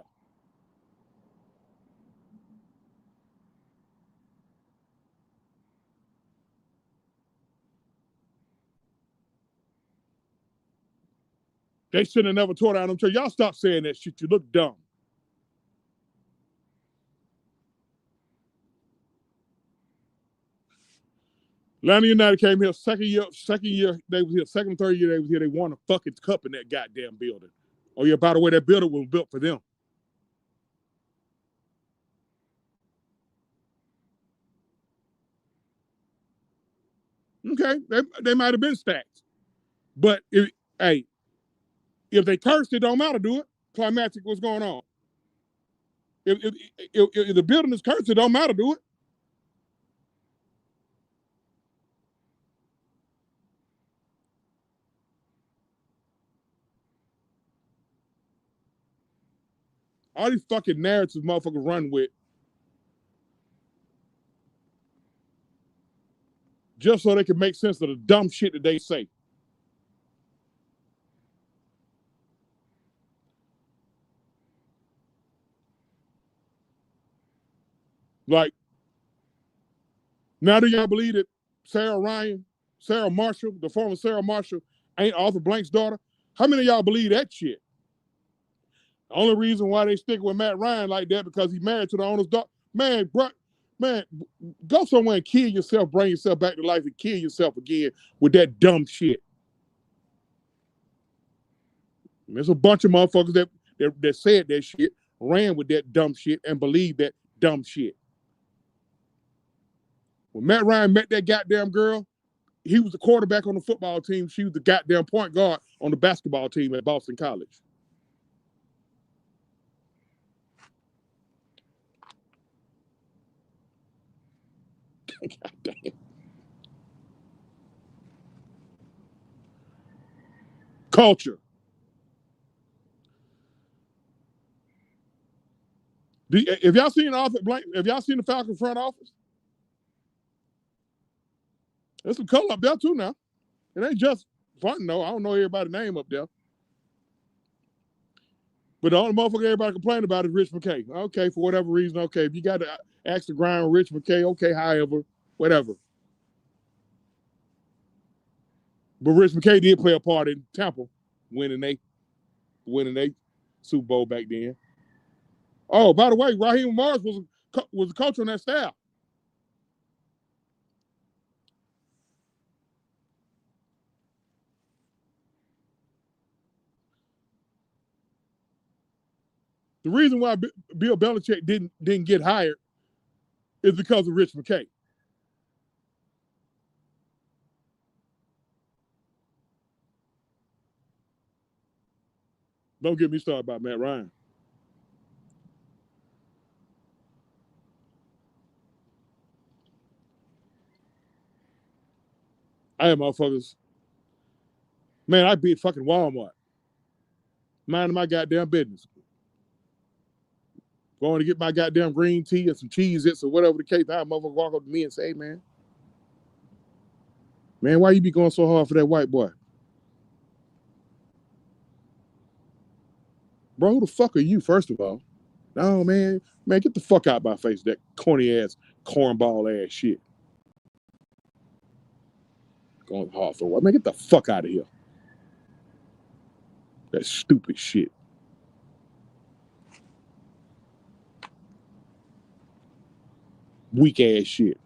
They shouldn't have never tore down them church. Y'all stop saying that shit. You look dumb. Atlanta United came here second year they was here, second, third year they was here. They won a fucking cup in that goddamn building. Oh yeah, by the way, that building was built for them. Okay, they might have been stacked. But if they cursed, it don't matter, do it. Climatic, what's going on? If the building is cursed, it don't matter, do it. All these fucking narratives motherfuckers run with just so they can make sense of the dumb shit that they say. Like, now do y'all believe that Sarah Marshall, the former Sarah Marshall, ain't Arthur Blank's daughter? How many of y'all believe that shit? The only reason why they stick with Matt Ryan like that because he's married to the owner's daughter. Man, go somewhere and kill yourself, bring yourself back to life and kill yourself again with that dumb shit. And there's a bunch of motherfuckers that said that shit, ran with that dumb shit, and believed that dumb shit. When Matt Ryan met that goddamn girl, he was the quarterback on the football team. She was the goddamn point guard on the basketball team at Boston College. Goddamn. Culture. Have y'all seen Arthur Blank? Have y'all seen the Falcons front office? There's some color up there too now. It ain't just fun though. I don't know everybody's name up there. But the only motherfucker everybody complain about is Rich McKay. Okay, for whatever reason, okay. If you got to ask the grind with Rich McKay, okay, however, whatever. But Rich McKay did play a part in Tampa winning they Super Bowl back then. Oh, by the way, Raheem Morris was a coach on that staff. The reason why Bill Belichick didn't get hired is because of Rich McKay. Don't get me started about Matt Ryan. I am motherfuckers. Man, I beat fucking Walmart. Minding my goddamn business. Going to get my goddamn green tea and some Cheez-Its or whatever the case. I motherfucker walk up to me and say, hey, man, why you be going so hard for that white boy? Bro, who the fuck are you, first of all? No, man, get the fuck out of my face, that corny-ass, cornball-ass shit. Going hard for what? Man, get the fuck out of here. That stupid shit. Weak-ass shit.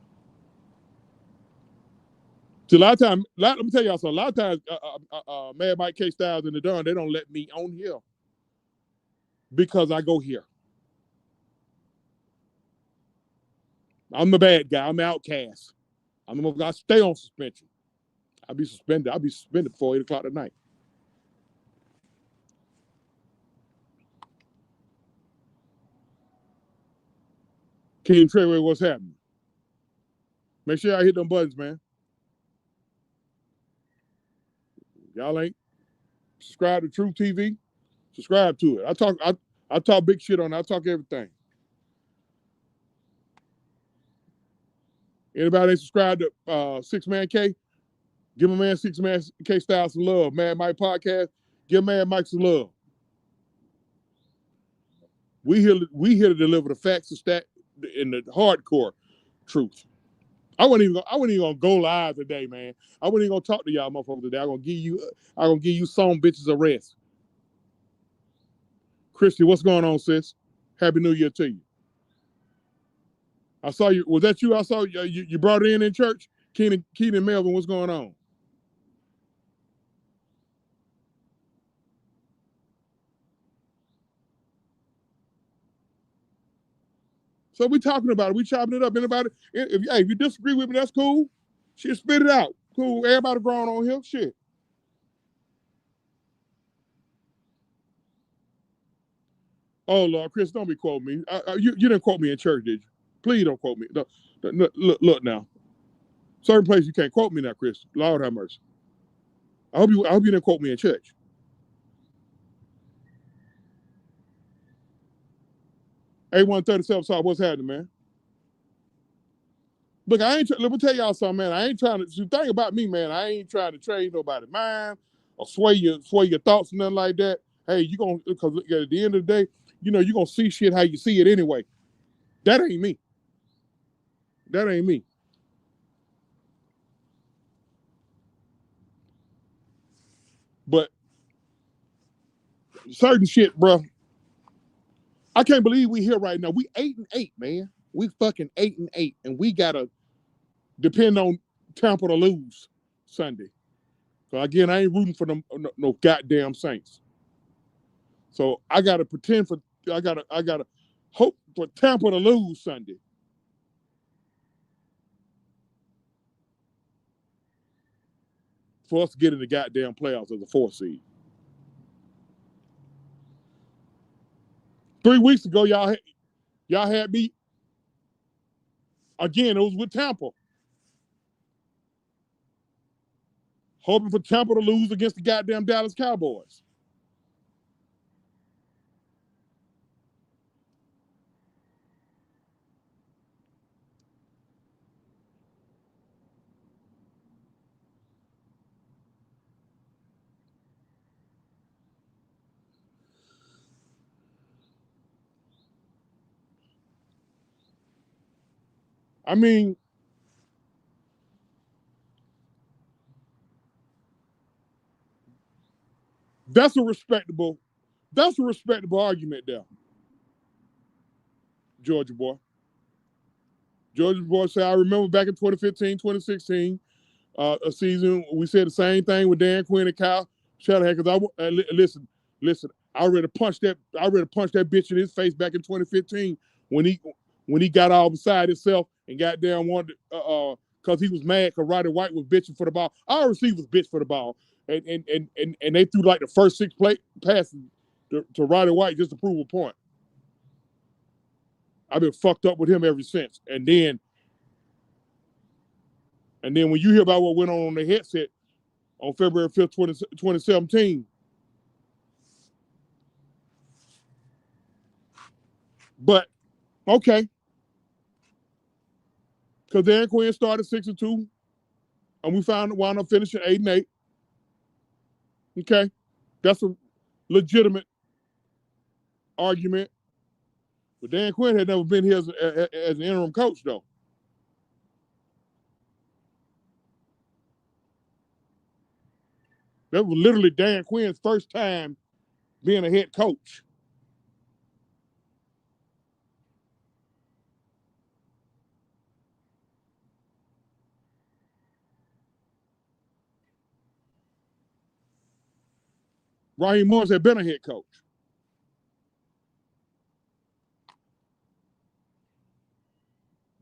So a lot of times, let me tell y'all something. A lot of times, Mad Mike K. Styles and the Don, they don't let me on here because I go here. I'm the bad guy. I'm the outcast. I'm the motherfucker. I stay on suspension. I'll be suspended before 8 o'clock at night. King Treyway, what's happening? Make sure y'all hit them buttons, man. Y'all ain't subscribe to True TV. Subscribe to it. I talk big shit on it. I talk everything. Anybody ain't subscribed to 6 Man K? Give my man 6 Man K Styles some love. Mad Mike Podcast. Give Mad Mike some love. We here to deliver the facts and the hardcore truth. I wasn't even gonna go live today, man. I wasn't even gonna talk to y'all motherfuckers today. I'm gonna give you some bitches a rest. Christy, what's going on, sis? Happy New Year to you. I saw you. Was that you? I saw you brought it in church. Keenan Melvin, what's going on? So we talking about it. We chopping it up. Anybody? If you disagree with me, that's cool. Shit, spit it out. Cool. Everybody grown on here. Shit. Oh Lord, Chris, don't be quoting me. You didn't quote me in church, did you? Please don't quote me. No, look now. Certain places you can't quote me now, Chris. Lord have mercy. I hope you didn't quote me in church. A137 South, what's happening, man? Look, let me tell y'all something, man. I ain't trying to. The thing about me, man, I ain't trying to change nobody's mind or sway your thoughts or nothing like that. Hey, because at the end of the day, you're gonna see shit how you see it anyway. That ain't me. That ain't me. But certain shit, bro. I can't believe we here right now. We 8-8, man. We fucking 8-8, and we gotta depend on Tampa to lose Sunday. So again, I ain't rooting for them no goddamn Saints. So I gotta hope for Tampa to lose Sunday. For us to get in the goddamn playoffs as a 4th seed. 3 weeks ago, y'all had me. Again, it was with Tampa. Hoping for Tampa to lose against the goddamn Dallas Cowboys. I mean, that's a respectable argument there. Georgia boy. Georgia boy said, I remember back in 2015, 2016, a season, we said the same thing with Dan Quinn and Kyle Shanahan, because listen, I ready to punch that bitch in his face back in 2015 when he got all beside himself and goddamn wanted because he was mad because Roddy White was bitching for the ball. Our receivers bitch for the ball. And they threw like the first 6 passes to Roddy White just to prove a point. I've been fucked up with him ever since. And then when you hear about what went on the headset on February 5th, 2017, but okay. Because Dan Quinn started 6-2, and we wound up finishing 8-8. Okay. That's a legitimate argument. But Dan Quinn had never been here as an interim coach, though. That was literally Dan Quinn's first time being a head coach. Raheem Morris had been a head coach.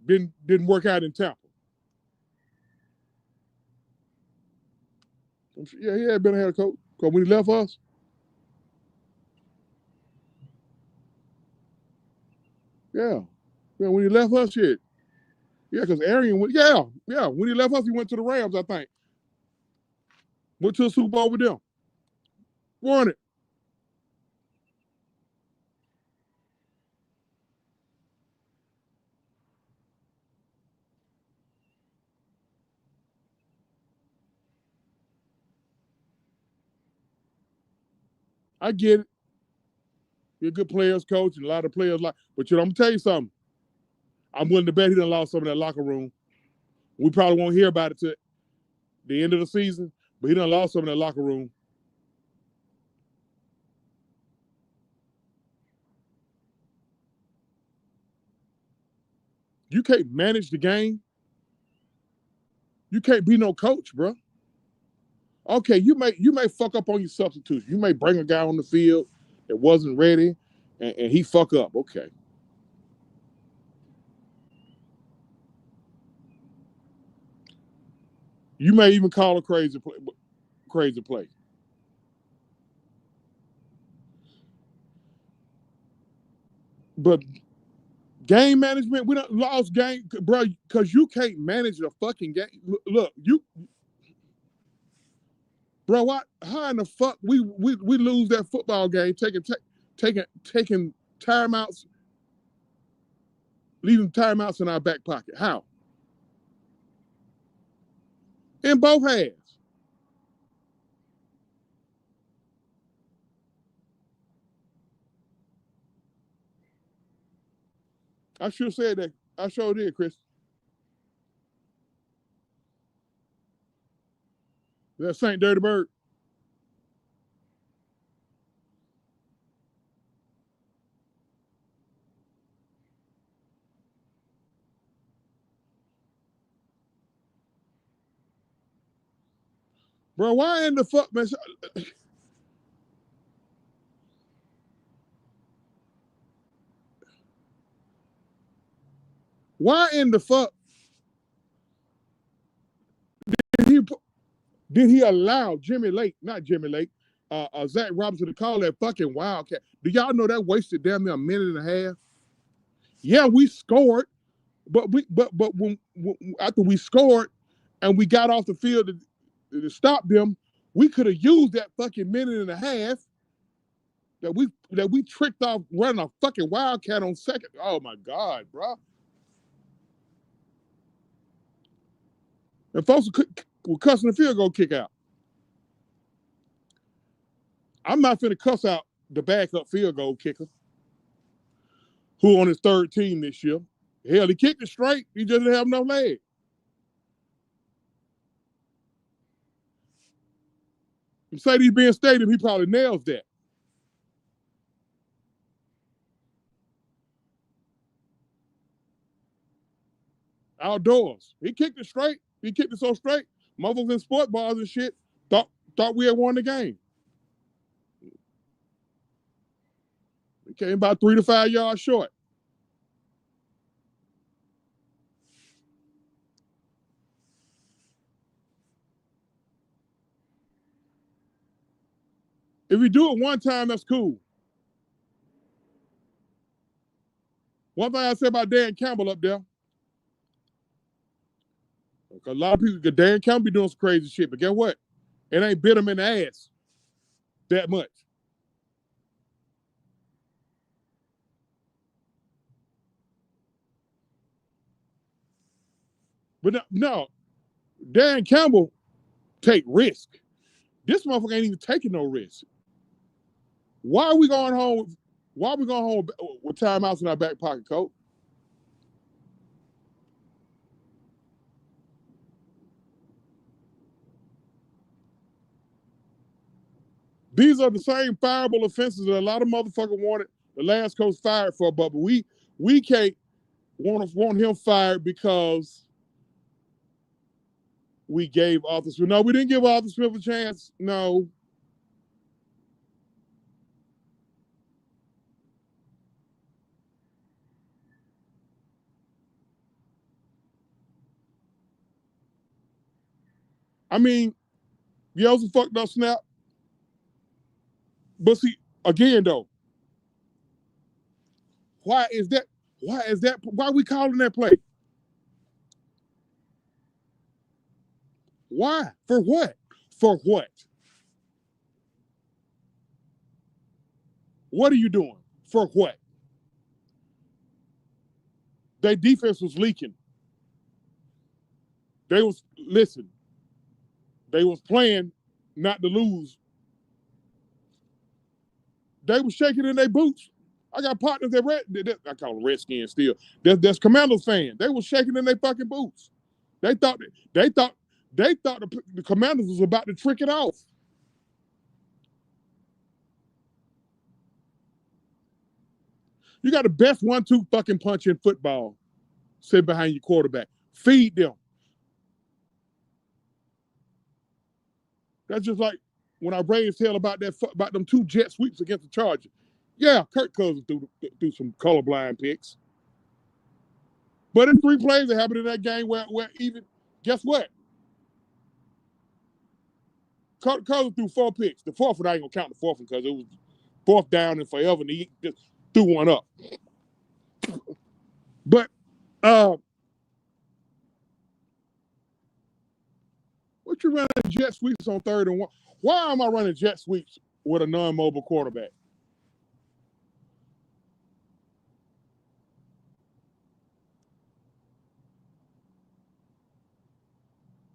Didn't work out in Tampa. Yeah, he had been a head coach. Because when he left us, yeah, when he left us, shit. Yeah, because Arian went, when he left us, he went to the Rams, I think. Went to a Super Bowl with them. Won it. I get it. You're a good players coach, and a lot of players like. But I'm gonna tell you something. I'm willing to bet he done lost some of that locker room. We probably won't hear about it till the end of the season, but he done lost some of that locker room. You can't manage the game. You can't be no coach, bro. Okay, you may fuck up on your substitution. You may bring a guy on the field that wasn't ready, and he fuck up. Okay. You may even call a crazy play. But game management, we don't lost game, bro, because you can't manage the fucking game. Look, bro, how in the fuck we lose that football game taking timeouts, leaving timeouts in our back pocket? How? In both halves. I sure said that. I sure did, Chris. That Saint Dirty Bird. Bro, why in the fuck, man? Why in the fuck did he allow Zach Robinson to call that fucking wildcat? Do y'all know that wasted damn near a minute and a half? Yeah, we scored, but when after we scored and we got off the field to stop them, we could have used that fucking minute and a half that we tricked off running a fucking wildcat on second. Oh my God, bro. And folks were cussing the field goal kick out. I'm not finna cuss out the backup field goal kicker who on his third team this year. Hell, he kicked it straight. He just didn't have no leg. Mercedes Benz Stadium, he probably nails that. Outdoors. He kicked it straight. He kicked it so straight. Motherfuckers in sport bars and shit thought we had won the game. He came about 3 to 5 yards short. If you do it one time, that's cool. One thing I said about Dan Campbell up there, a lot of people, Dan Campbell be doing some crazy shit, but guess what? It ain't bit him in the ass that much. But no, Dan Campbell take risk. This motherfucker ain't even taking no risk. Why are we going home? Why are we going home with timeouts in our back pocket, coach? These are the same fireable offenses that a lot of motherfuckers wanted the last coach fired for, but we can't want him fired because we gave Arthur Smith. No, we didn't give Arthur Smith a chance. No. I mean, you also fucked up snap. But see, again though, why is that? Why are we calling that play? Why? For what? For what? What are you doing? For what? Their defense was leaking. They was playing not to lose. They was shaking in their boots. I got partners that I call them Redskins still. That's Commandos fans. They was shaking in their fucking boots. They thought the Commanders was about to trick it off. You got the best 1-2 fucking punch in football. sit behind your quarterback. Feed them. That's just like when I raised hell about them 2 jet sweeps against the Chargers. Yeah, Kirk Cousins threw some colorblind picks. But in 3 plays that happened in that game where even, guess what? Cousins threw 4 picks. The 4th one, I ain't going to count the 4th one because it was 4th down and forever, and he just threw one up. But what you running jet sweeps on 3rd and 1? Why am I running jet sweeps with a non-mobile quarterback?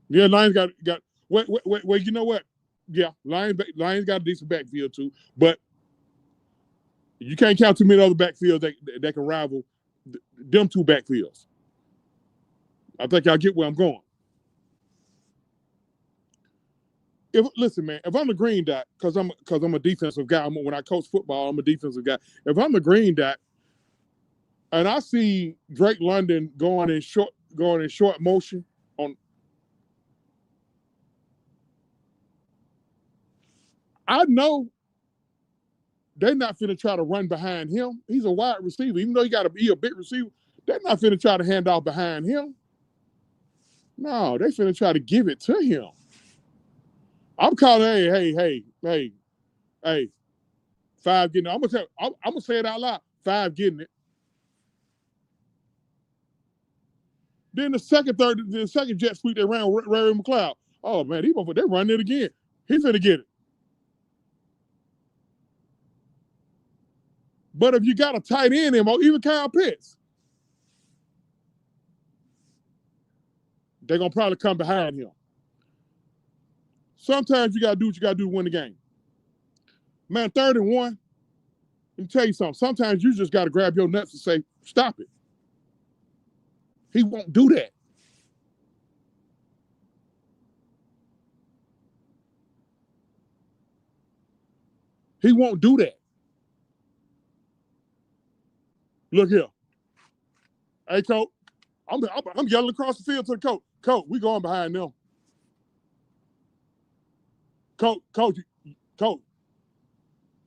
Yeah, Lions got wait, you know what? Yeah, Lions got a decent backfield too, but you can't count too many other backfields that can rival them 2 backfields. I think y'all get where I'm going. Listen, man, if I'm a green dot, because I'm a defensive guy, when I coach football, I'm a defensive guy. If I'm a green dot and I see Drake London going in short motion on, I know they're not finna try to run behind him. He's a wide receiver. Even though he got to be a big receiver, they're not finna try to hand off behind him. No, they finna try to give it to him. I'm calling, hey, 5 getting it. I'm gonna say it out loud. 5 getting it. Then the second jet sweep they ran Ray McLeod. Oh man, they're running it again. He's finna get it. But if you got a tight end in, or even Kyle Pitts, they're gonna probably come behind him. Sometimes you gotta do what you gotta do to win the game. Man, 3rd and 1. Let me tell you something. Sometimes you just gotta grab your nuts and say, stop it. He won't do that. He won't do that. Look here. Hey, coach, I'm yelling across the field to the coach. Coach, we going behind them. Coach,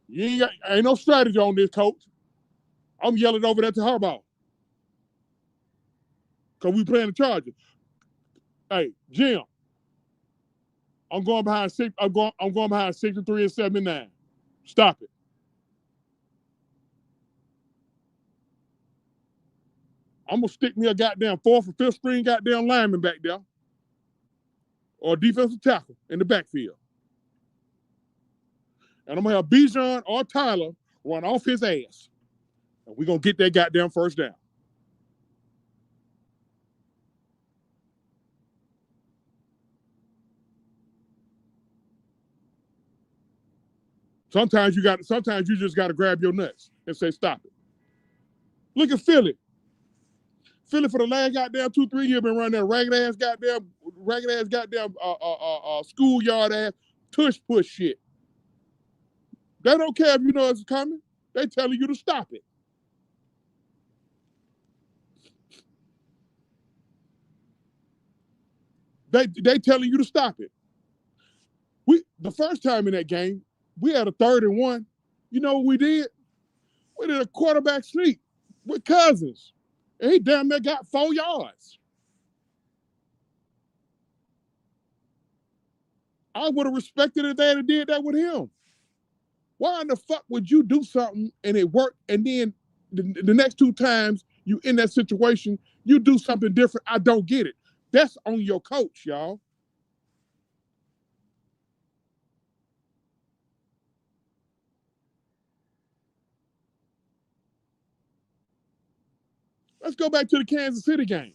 you ain't no strategy on this, coach. I'm yelling over there to Harbaugh. Because we playing the Chargers. Hey, Jim, I'm going behind 6. I'm going behind 63 and 79. Stop it. I'm gonna stick me a goddamn 4th or 5th string goddamn lineman back there, or a defensive tackle in the backfield, and I'm gonna have Bijan or Tyler run off his ass, and we're gonna get that goddamn 1st down. Sometimes you just gotta grab your nuts and say, stop it. Look at Philly. Philly for the last goddamn 2-3 years been running that ragged ass goddamn schoolyard ass tush push shit. They don't care if you know it's coming. They telling you to stop it. They telling you to stop it. The first time in that game, we had a 3rd and 1. You know what we did? We did a quarterback sneak with Cousins. And he damn near got 4 yards. I would have respected it if they had did that with him. Why in the fuck would you do something and it worked, and then the next 2 times you in that situation, you do something different? I don't get it. That's on your coach, y'all. Let's go back to the Kansas City game.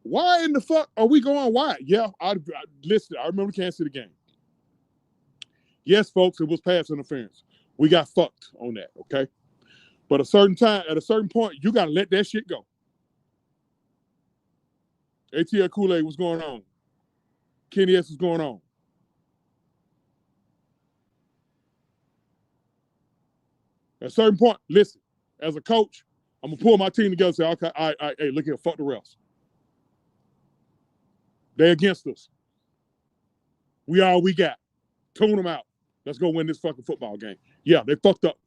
Why in the fuck are we going wide? Yeah, listen, I remember the Kansas City game. Yes, folks, it was pass interference. We got fucked on that, okay? But at a certain point, you got to let that shit go. ATL Kool-Aid, what's going on? Kenny S is going on. At a certain point, listen, as a coach, I'm going to pull my team together and say, okay, all right, hey, look here, fuck the refs. They against us. We all we got. Tune them out. Let's go win this fucking football game. Yeah, they fucked up.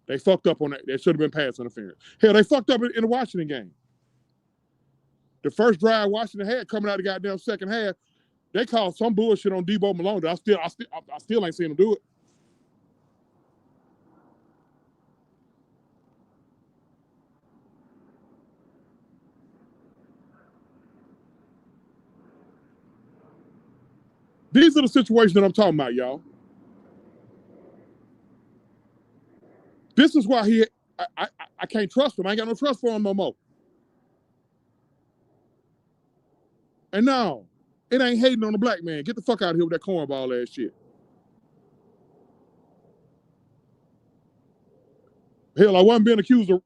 They fucked up on that. That should have been pass interference. Hell, they fucked up in the Washington game. The first drive Washington had coming out of the goddamn second half, they called some bullshit on Debo Malone. I still ain't seen him do it. These are the situations that I'm talking about, y'all. This is why I can't trust him. I ain't got no trust for him no more. And no, it ain't hating on the black man. Get the fuck out of here with that cornball ass shit. Hell, I wasn't being accused of.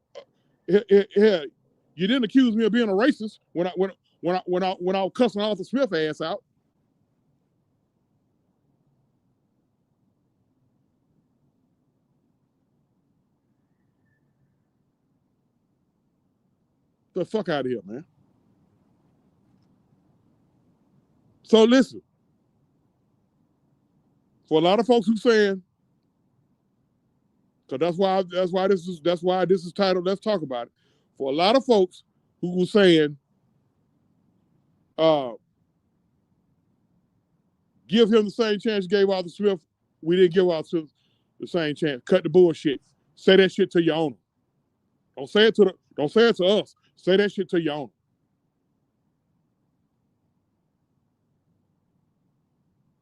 Hell, you didn't accuse me of being a racist when I was cussing Arthur Smith ass out. The fuck out of here, man. So listen, for a lot of folks who saying, because that's why this is titled Let's Talk About It. For a lot of folks who were saying, give him the same chance you gave Arthur Smith, we didn't give Arthur Smith the same chance. Cut the bullshit. Say that shit to your owner. Don't say it to us. Say that shit to your owner.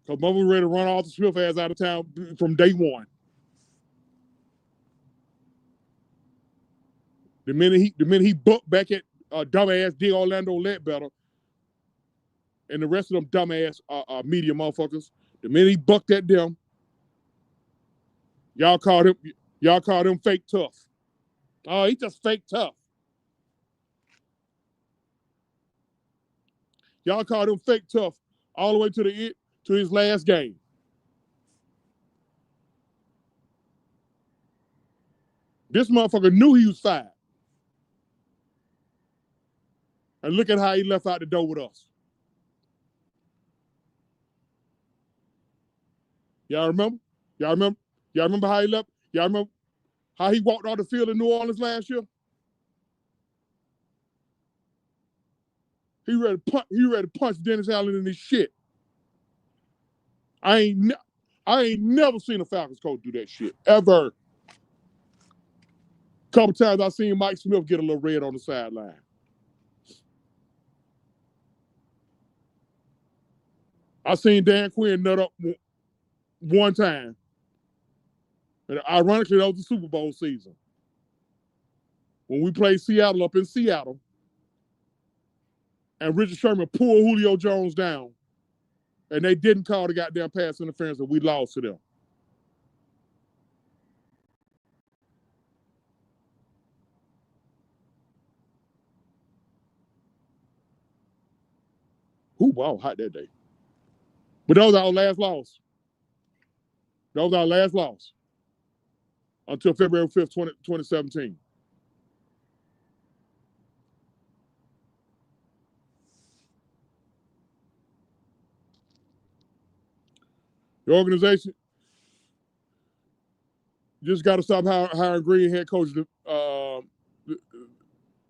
Because mother ready to run Arthur Smith ass out of town from day one. The minute he booked back at dumbass D. Orlando Ledbetter and the rest of them dumbass media motherfuckers, the minute he bucked at them, y'all called him fake tough. Oh, he just fake tough. Y'all called him fake tough all the way to his last game. This motherfucker knew he was fired. And look at how he left out the door with us. Y'all remember? Y'all remember how he left? Y'all remember how he walked off the field in New Orleans last year? He ready to punch Dennis Allen in his shit. I ain't never seen a Falcons coach do that shit, ever. Couple times I seen Mike Smith get a little red on the sideline. I seen Dan Quinn nut up one time. And ironically, that was the Super Bowl season. When we played Seattle up in Seattle, and Richard Sherman pulled Julio Jones down, and they didn't call the goddamn pass interference, and we lost to them. Who wow, hot that day. But that was our last loss. That was our last loss until February 5th, 2017. The organization just got to stop hiring green head coaches. Let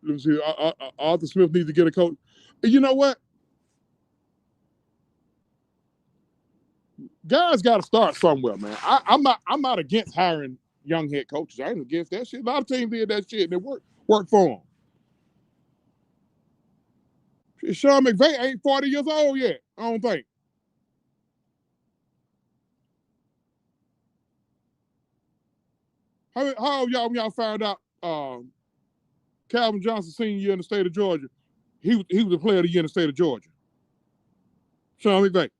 me see. Arthur Smith needs to get a coach. You know what? Guys got to start somewhere, man. I'm not against hiring young head coaches. I ain't against that shit. A lot of teams did that shit and it worked for them. Sean McVay ain't 40 years old yet, I don't think. How old y'all found out Calvin Johnson senior year in the state of Georgia? He was a player of the year in the state of Georgia. Sean McVay.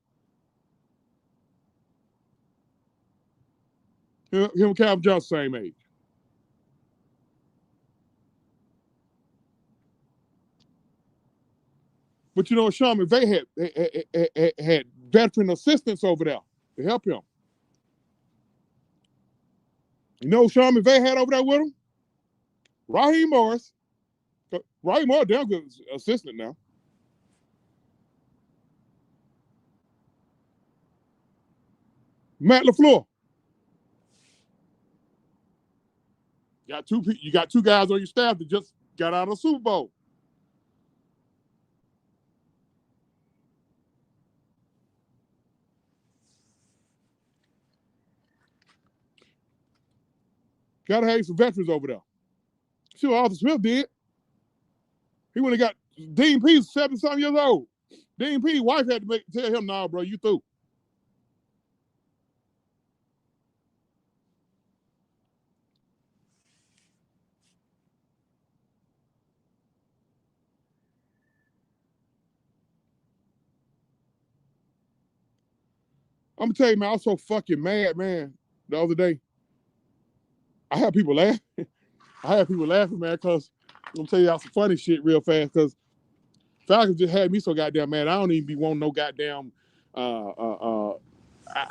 Him and Calvin Johnson same age. But you know, Sean McVay had veteran assistants over there to help him. You know who Sean McVay had over there with him? Raheem Morris. Raheem Morris, damn good assistant now. Matt LaFleur. You got two guys on your staff that just got out of the Super Bowl. Gotta have some veterans over there. See what Arthur Smith did. He went and got Dean Pease, 70-something years old. Dean Pease's wife had to tell him, "Nah, bro, you through." I'm gonna tell you, man, I was so fucking mad, man, the other day. I had people laughing. Man, because I'm gonna tell y'all some funny shit real fast, because Falcons just had me so goddamn mad. I don't even be wanting no goddamn I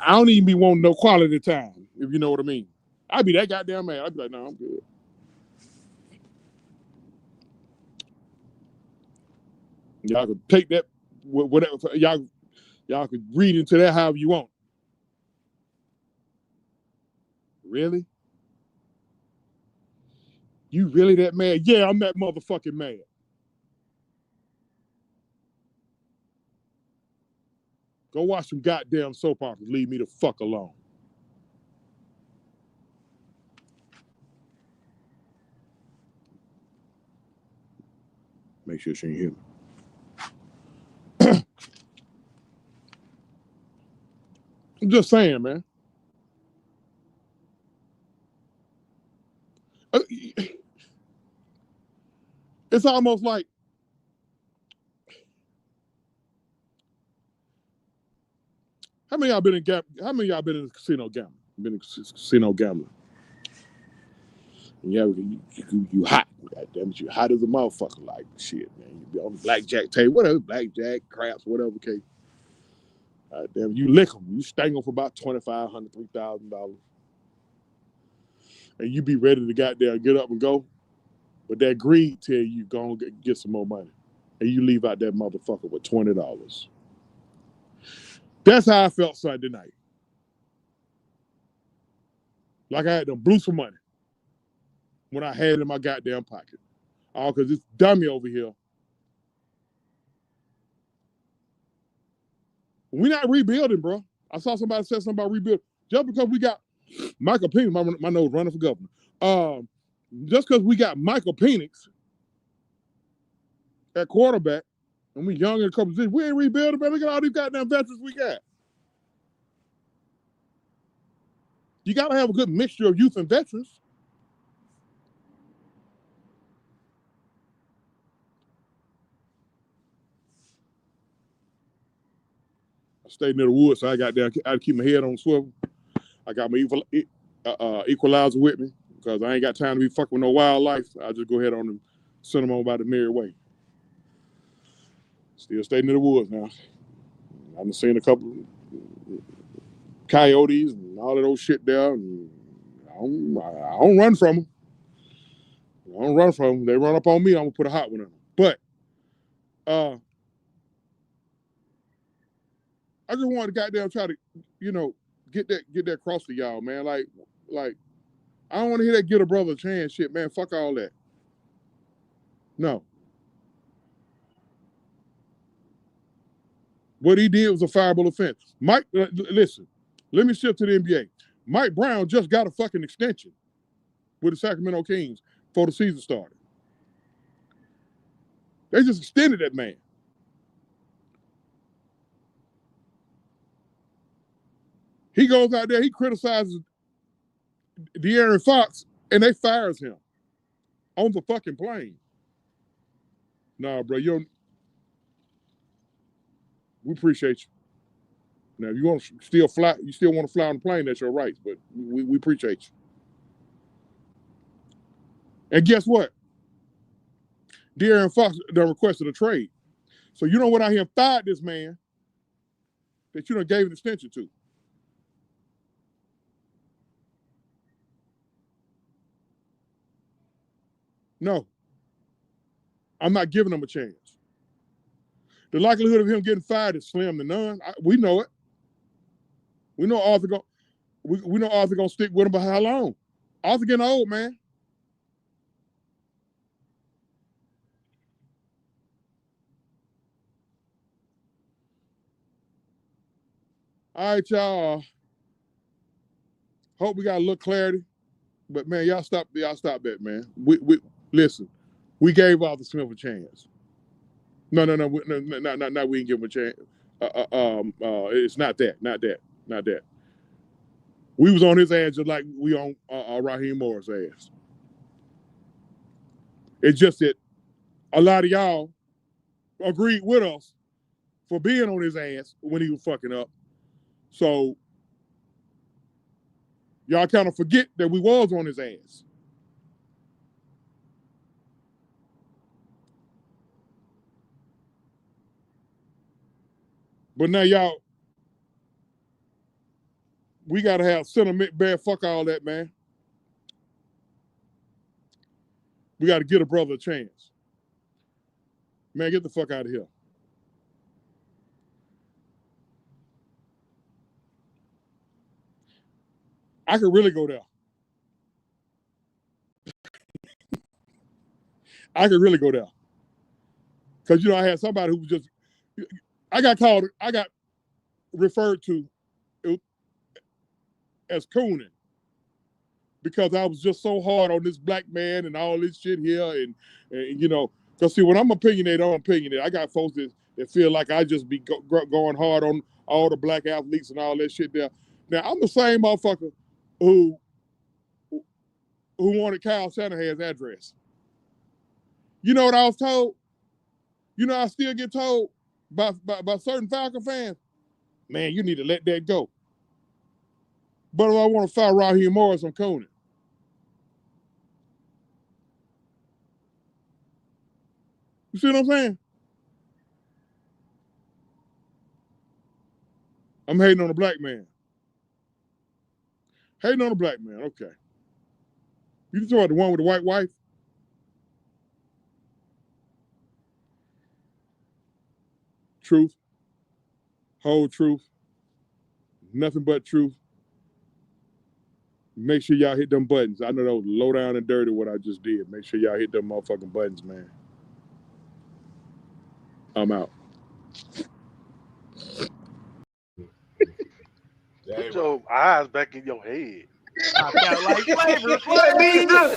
don't even be wanting no quality time, if you know what I mean. I'd be that goddamn mad. I'd be like, no, I'm good. Y'all could take that, whatever, y'all could read into that however you want. Really? You really that mad? Yeah, I'm that motherfucking mad. Go watch some goddamn soap operas. Leave me the fuck alone. Make sure she ain't hear me. I'm just saying, man. It's almost like how many of y'all been in the casino gambling? Been in casino gambling? Yeah, you hot. God damn it, you hot as a motherfucker. Like shit, man. You be on the blackjack table, whatever, blackjack, craps, whatever case. God damn it, you lick them. You stang them for about $2,500, $3,000. And you be ready to goddamn get up and go. But that greed tell you go and get some more money. And you leave out that motherfucker with $20. That's how I felt Sunday night. Like I had to blew some money when I had it in my goddamn pocket. All because this dummy over here. We're not rebuilding, bro. I saw somebody say something about rebuilding. Just because we got Michael Penix, my nose running for governor. Just because we got Michael Penix at quarterback, and we young in a couple of years, we ain't rebuilding, man. Look at all these goddamn veterans we got. You got to have a good mixture of youth and veterans. I stayed near the woods, so I got there. I had to keep my head on the swivel. I got my equalizer with me because I ain't got time to be fucking with no wildlife. I just go ahead on and send them on by the merry way. Still staying near the woods now. I've seen a couple coyotes and all of those shit there. And I don't run from them. I don't run from them. They run up on me, I'm gonna put a hot one on them. But I just wanted to goddamn try to, get that across to y'all, man. Like I don't want to hear that get a brother a chance shit, man. Fuck all that. No. What he did was a fireable offense. Mike, listen, let me shift to the NBA. Mike Brown just got a fucking extension with the Sacramento Kings before the season started. They just extended that man. He goes out there, he criticizes De'Aaron Fox, and they fires him on the fucking plane. Nah, bro, we appreciate you. Now, if you want to still fly, you still want to fly on the plane, that's your right, but we appreciate you. And guess what? De'Aaron Fox done requested a trade. So you know what I have fired this man that you done gave an extension to. No, I'm not giving him a chance. The likelihood of him getting fired is slim to none. We know it. We know Arthur gonna stick with him, but how long? Arthur getting old, man. All right, y'all. Hope we got a little clarity. But man, y'all stop that, man. We listen. We gave Arthur Smith a chance. No. We didn't give him a chance. It's not that. We was on his ass just like we on Raheem Morris' ass. It's just that a lot of y'all agreed with us for being on his ass when he was fucking up. So y'all kind of forget that we was on his ass. But now y'all, we gotta have sentiment bear. Fuck all that, man. We gotta give a brother a chance. Man, get the fuck out of here. I could really go there. I could really go there. Because, I had somebody who was just, I got referred to as cooning because I was just so hard on this black man and all this shit here. And because see, when I'm opinionated, I'm opinionated. I got folks that feel like I just be going hard on all the black athletes and all that shit there. Now, I'm the same motherfucker who wanted Kyle Shanahan's address. You know what I was told? I still get told by certain Falcon fans, man, you need to let that go. But if I want to fire Raheem Morris, I'm cooning. You see what I'm saying? I'm hating on the black man. Hating on the black man, okay. You talking about the one with the white wife? Truth. Whole truth. Nothing but truth. Make sure y'all hit them buttons. I know that was low down and dirty what I just did. Make sure y'all hit them motherfucking buttons, man. I'm out. Put your eyes back in your head. I felt like flavor.